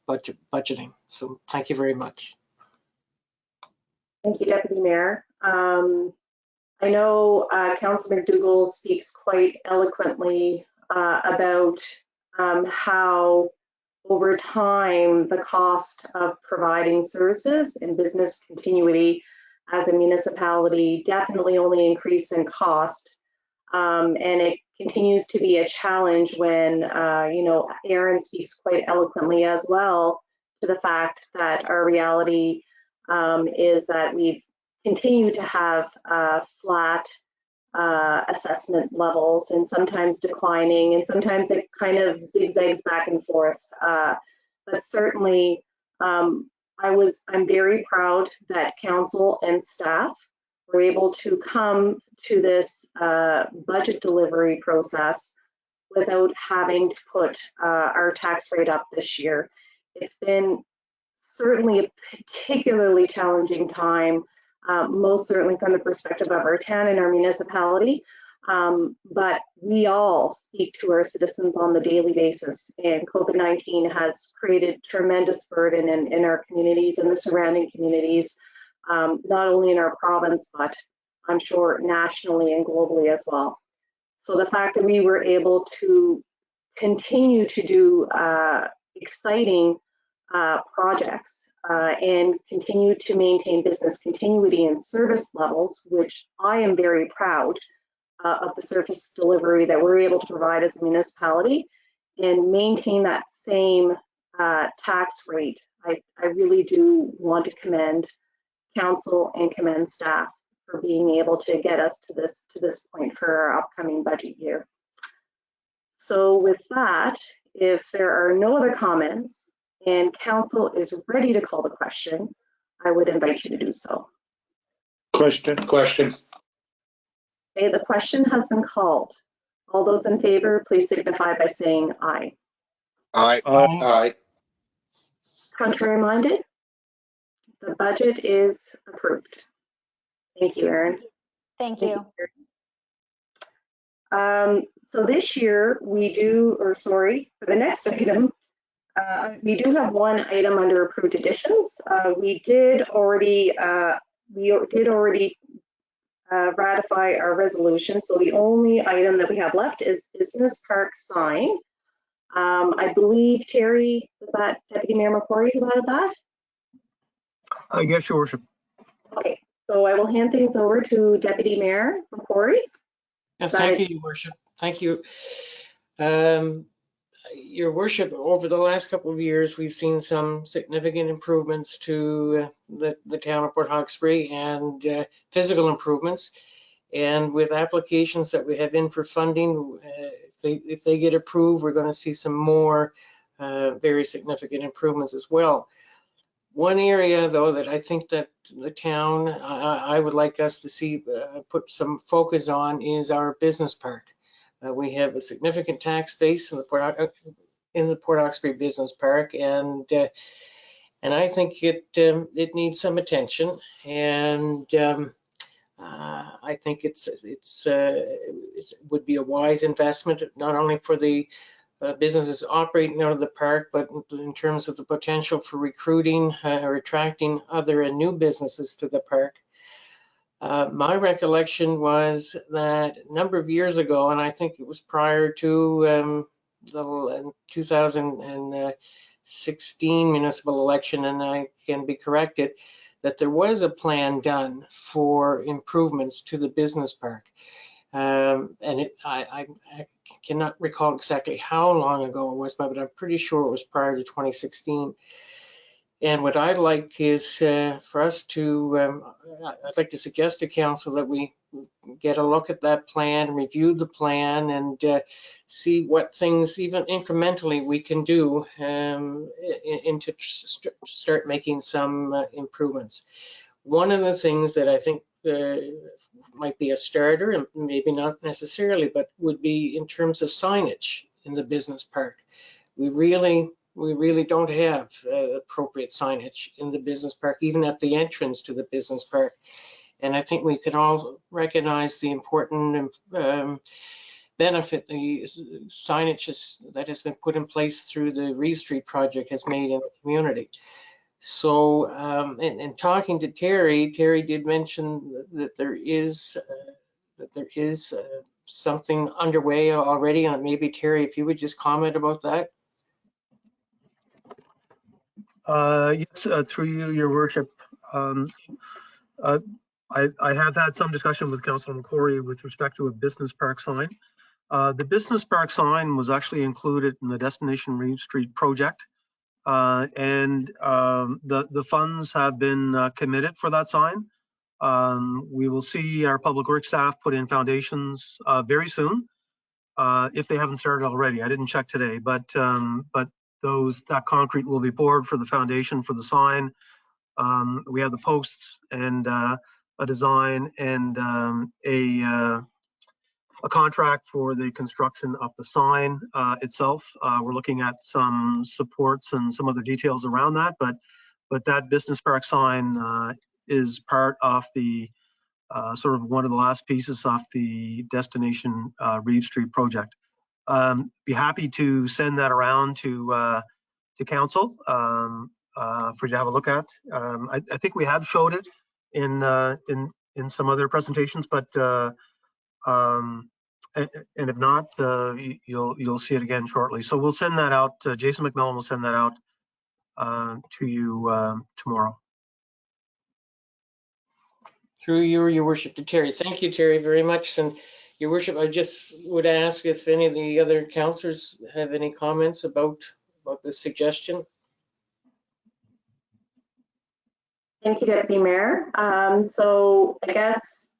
budgeting. So thank you very much. Thank you, Deputy Mayor. I know Councilor Mcdougall speaks quite eloquently about how over time the cost of providing services and business continuity as a municipality definitely only increase in cost. And it continues to be a challenge when, Aaron speaks quite eloquently as well to the fact that our reality is that we've continued to have flat assessment levels, and sometimes declining, and sometimes it kind of zigzags back and forth. But certainly, I'm very proud that council and staff were able to come to this budget delivery process without having to put our tax rate up this year. It's been certainly a particularly challenging time, most certainly from the perspective of our town and our municipality. But we all speak to our citizens on the daily basis, and COVID-19 has created tremendous burden in our communities and the surrounding communities, not only in our province, but I'm sure nationally and globally as well. So the fact that we were able to continue to do exciting projects and continue to maintain business continuity and service levels, which I am very proud of the service delivery that we're able to provide as a municipality, and maintain that same tax rate. I really do want to commend council and commend staff for being able to get us to this point for our upcoming budget year. So with that, if there are no other comments and council is ready to call the question, I would invite you to do so. Question. Okay, the question has been called. All those in favor, please signify by saying aye. Aye. Aye. Contrary minded? The budget is approved. Thank you, Erin. Thank you. So this year we do, or sorry, for the next item, we do have one item under approved additions. We did already ratify our resolution. So the only item that we have left is business park sign. I believe Terry, was that Deputy Mayor McCrory who had that? Yes, Your Worship. Okay, so I will hand things over to Deputy Mayor McCrory. Yes, thank you, Your Worship. Thank you. Your Worship, over the last couple of years, we've seen some significant improvements to the town of Port Hawkesbury and physical improvements. And with applications that we have in for funding, if they get approved, we're going to see some more very significant improvements as well. One area, though, that I think that the town, I would like us to see put some focus on is our business park. We have a significant tax base in the Port Hawkesbury Business Park, and I think it needs some attention. And I think it would be a wise investment, not only for the businesses operating out of the park, but in terms of the potential for recruiting or attracting other and new businesses to the park. My recollection was that a number of years ago, and I think it was prior to the 2016 municipal election, and I can be corrected, that there was a plan done for improvements to the business park. And I cannot recall exactly how long ago it was, but I'm pretty sure it was prior to 2016. And what I'd like is for us to, I'd like to suggest to council that we get a look at that plan, review the plan, and see what things, even incrementally, we can do to start making some improvements. One of the things that I think might be a starter, and maybe not necessarily, but would be in terms of signage in the business park. We really don't have appropriate signage in the business park, even at the entrance to the business park. And I think we can all recognize the important benefit the signage that has been put in place through the Reeve Street project has made in the community. So, in talking to Terry did mention that there is something underway already, and maybe Terry, if you would just comment about that. Yes, through you, Your Worship. I have had some discussion with Councilman McCrory with respect to a business park sign. The business park sign was actually included in the Destination Reeve Street project. And the funds have been committed for that sign. We will see our public works staff put in foundations very soon, if they haven't started already. I didn't check today, but that concrete will be poured for the foundation for the sign. We have the posts and a design and a contract for the construction of the sign itself. We're looking at some supports and some other details around that, but that business park sign is part of the sort of one of the last pieces of the Destination Reeve Street project. Be happy to send that around to council for you to have a look at. I think we have showed it in some other presentations, but and if not, you'll see it again shortly. So we'll send that out. Jason McMillan will send that out to you tomorrow. Through you, Your Worship, to Terry. Thank you, Terry, very much. And Your Worship, I just would ask if any of the other councillors have any comments about the suggestion. Thank you, Deputy Mayor. So I guess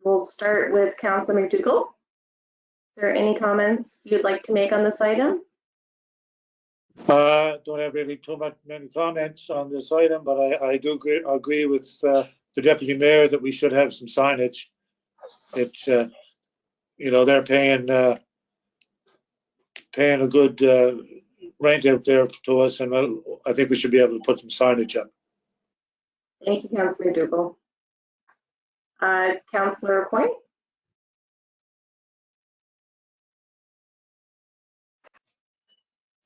we'll start with Councilman Mcdougall. Is there any comments you'd like to make on this item? Don't have really many comments on this item, but I do agree with the Deputy Mayor that we should have some signage. It's, you know, they're paying a good rent out there to us, and I think we should be able to put some signage up. Thank you, Councillor Mcdougall. Councillor Coyne?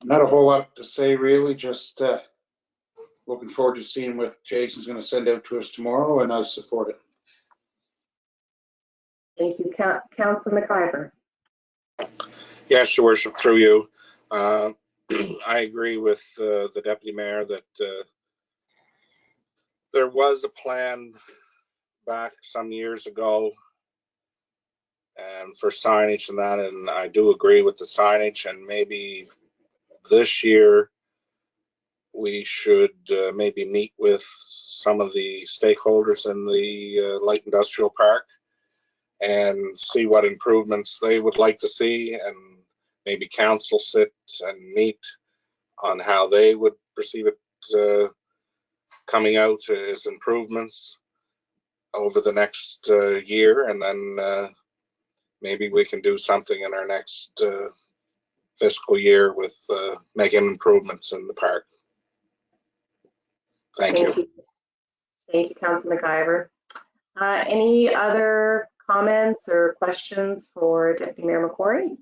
Not a whole lot to say, really. Just looking forward to seeing what Jason's going to send out to us tomorrow, and I support it. Thank you, Councillor McIver. Yes, Your Worship, through you. I agree with the Deputy Mayor that there was a plan back some years ago and for signage and that, and I do agree with the signage, and maybe this year we should maybe meet with some of the stakeholders in the light industrial park and see what improvements they would like to see, and maybe council sit and meet on how they would perceive it coming out as improvements over the next year, and then maybe we can do something in our next fiscal year with making improvements in the park. Thank you. Thank you, Councillor McIver. Any other comments or questions for Deputy Mayor McCrory?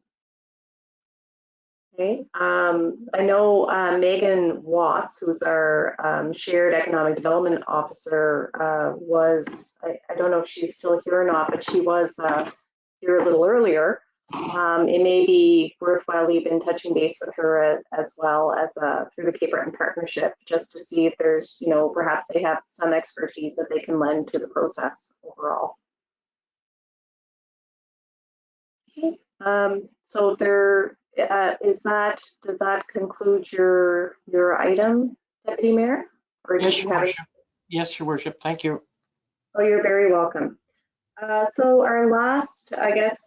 Okay. I know Megan Watts, who's our Shared Economic Development Officer, I don't know if she's still here or not, but she was here a little earlier. It may be worthwhile even touching base with her as well as through the Cape Breton Partnership, just to see if there's, you know, perhaps they have some expertise that they can lend to the process overall. Okay. So there does that conclude your item, Deputy Mayor? Or yes, Your Worship. Yes, Your Worship. Thank you. Oh, you're very welcome. So our last, I guess,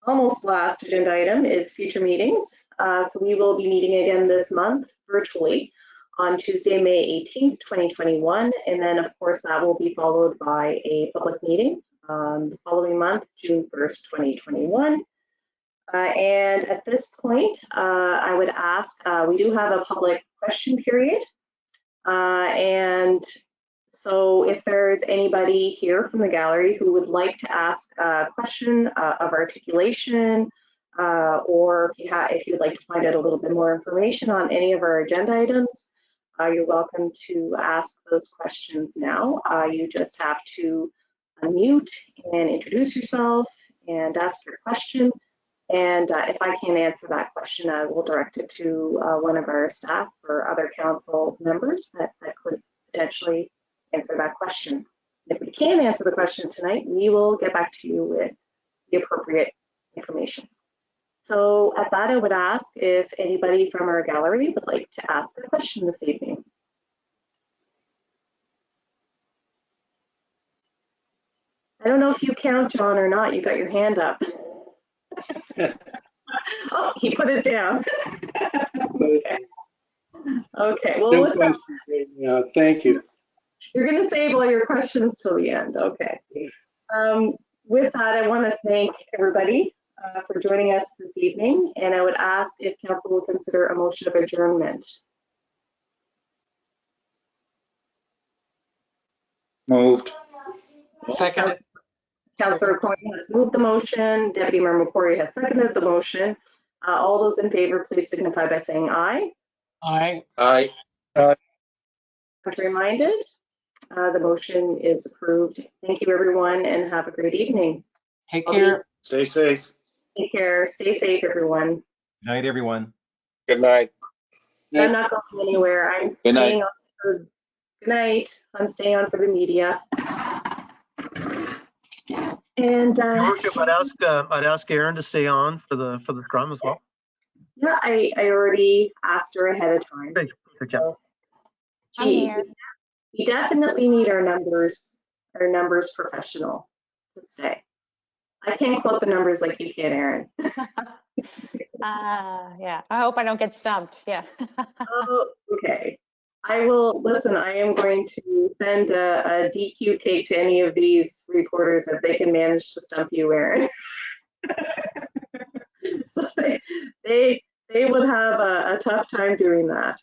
almost last agenda item is future meetings. So we will be meeting again this month virtually on Tuesday, May 18th, 2021. And then, of course, that will be followed by a public meeting the following month, June 1st, 2021. And at this point, I would ask, we do have a public question period. And so if there's anybody here from the gallery who would like to ask a question of articulation, or if you'd like to find out a little bit more information on any of our agenda items, you're welcome to ask those questions now. You just have to unmute and introduce yourself and ask your question. And if I can't answer that question, I will direct it to one of our staff or other council members that could potentially answer that question. If we can answer the question tonight, we will get back to you with the appropriate information. So at that, I would ask if anybody from our gallery would like to ask a question this evening. I don't know if you count, John, or not. You got your hand up. Oh, he put it down. Okay. Okay. Well, thank you. You're going to save all your questions till the end. Okay. With that, I want to thank everybody for joining us this evening, and I would ask if council will consider a motion of adjournment. Moved. Second. Councillor Coyne has moved the motion. Deputy Mayor McCrory has seconded the motion. All those in favor, please signify by saying aye. Aye. Aye. Contrary minded? The motion is approved. Thank you, everyone, and have a great evening. Take care. Stay safe. Take care. Stay safe, everyone. Night, everyone. Good night. I'm not going anywhere. I'm Good night. staying on for, good night. I'm staying on for the media. And Your Worship, I'd ask Aaron to stay on for the scrum as well. yeah, I already asked her ahead of time. Great. So I'm here. we definitely need our numbers professional to stay. I can't quote the numbers like you can, Aaron. Yeah, I hope I don't get stumped. Yeah. Oh, okay. I will, listen, I am going to send a DQ cake to any of these reporters if they can manage to stump you, Aaron. So they would have a tough time doing that.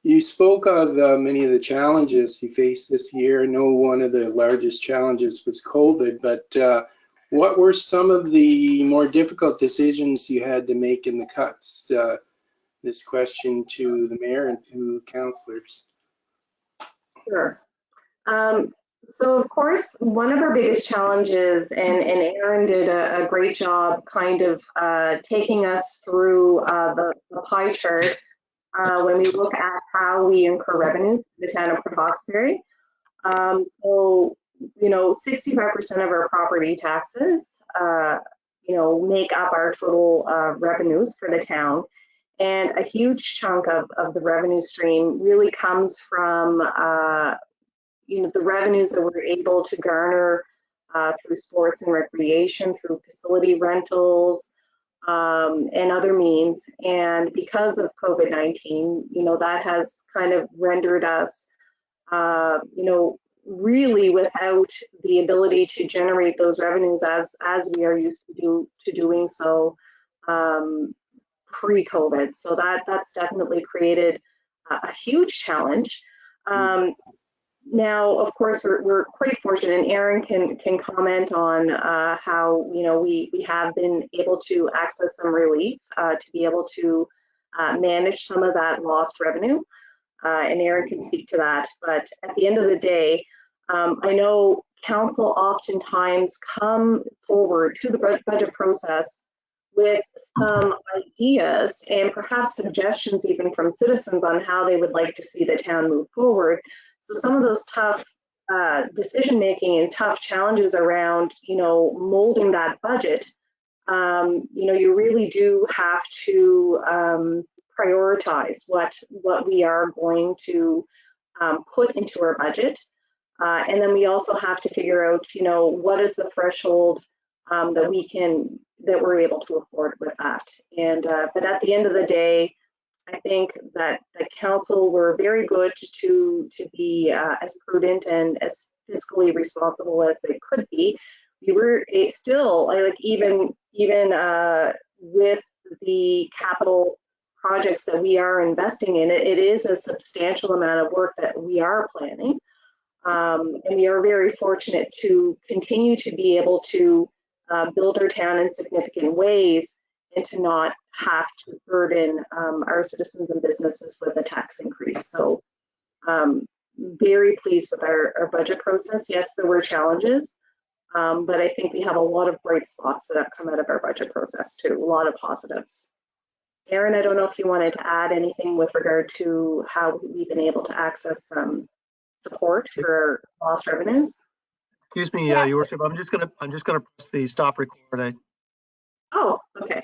You spoke of many of the challenges you faced this year. I know one of the largest challenges was COVID, but what were some of the more difficult decisions you had to make in the cuts? This question to the mayor and to councillors. Sure. So of course, one of our biggest challenges, and Aaron did a great job kind of taking us through the pie chart when we look at how we incur revenues in the town of Port Hawkesbury. So, you know, 65% of our property taxes, you know, make up our total revenues for the town. And a huge chunk of the revenue stream really comes from, you know, the revenues that we're able to garner through sports and recreation, through facility rentals, and other means. And because of COVID-19, you know, that has kind of rendered us, you know, really without the ability to generate those revenues as we are used to doing so pre-COVID. So that's definitely created a huge challenge. Now, of course, we're quite fortunate, and Aaron can comment on how, you know, we have been able to access some relief to be able to manage some of that lost revenue, and Aaron can speak to that. But at the end of the day, I know council oftentimes come forward to the budget process with some ideas and perhaps suggestions even from citizens on how they would like to see the town move forward. So some of those tough decision making and tough challenges around, you know, molding that budget, you know, you really do have to prioritize what we are going to put into our budget. And then we also have to figure out, you know, what is the threshold that we're able to afford with that. And but at the end of the day, I think that the council were very good to be as prudent and as fiscally responsible as they could be. We were still, like even with the capital projects that we are investing in, it is a substantial amount of work that we are planning. And we are very fortunate to continue to be able to build our town in significant ways and to not have to burden our citizens and businesses with a tax increase. So very pleased with our budget process. Yes, there were challenges, but I think we have a lot of bright spots that have come out of our budget process too, a lot of positives. Aaron, I don't know if you wanted to add anything with regard to how we've been able to access some support for lost revenues. Excuse me, Yes. Your Worship, I'm just gonna press the stop record. Oh, okay.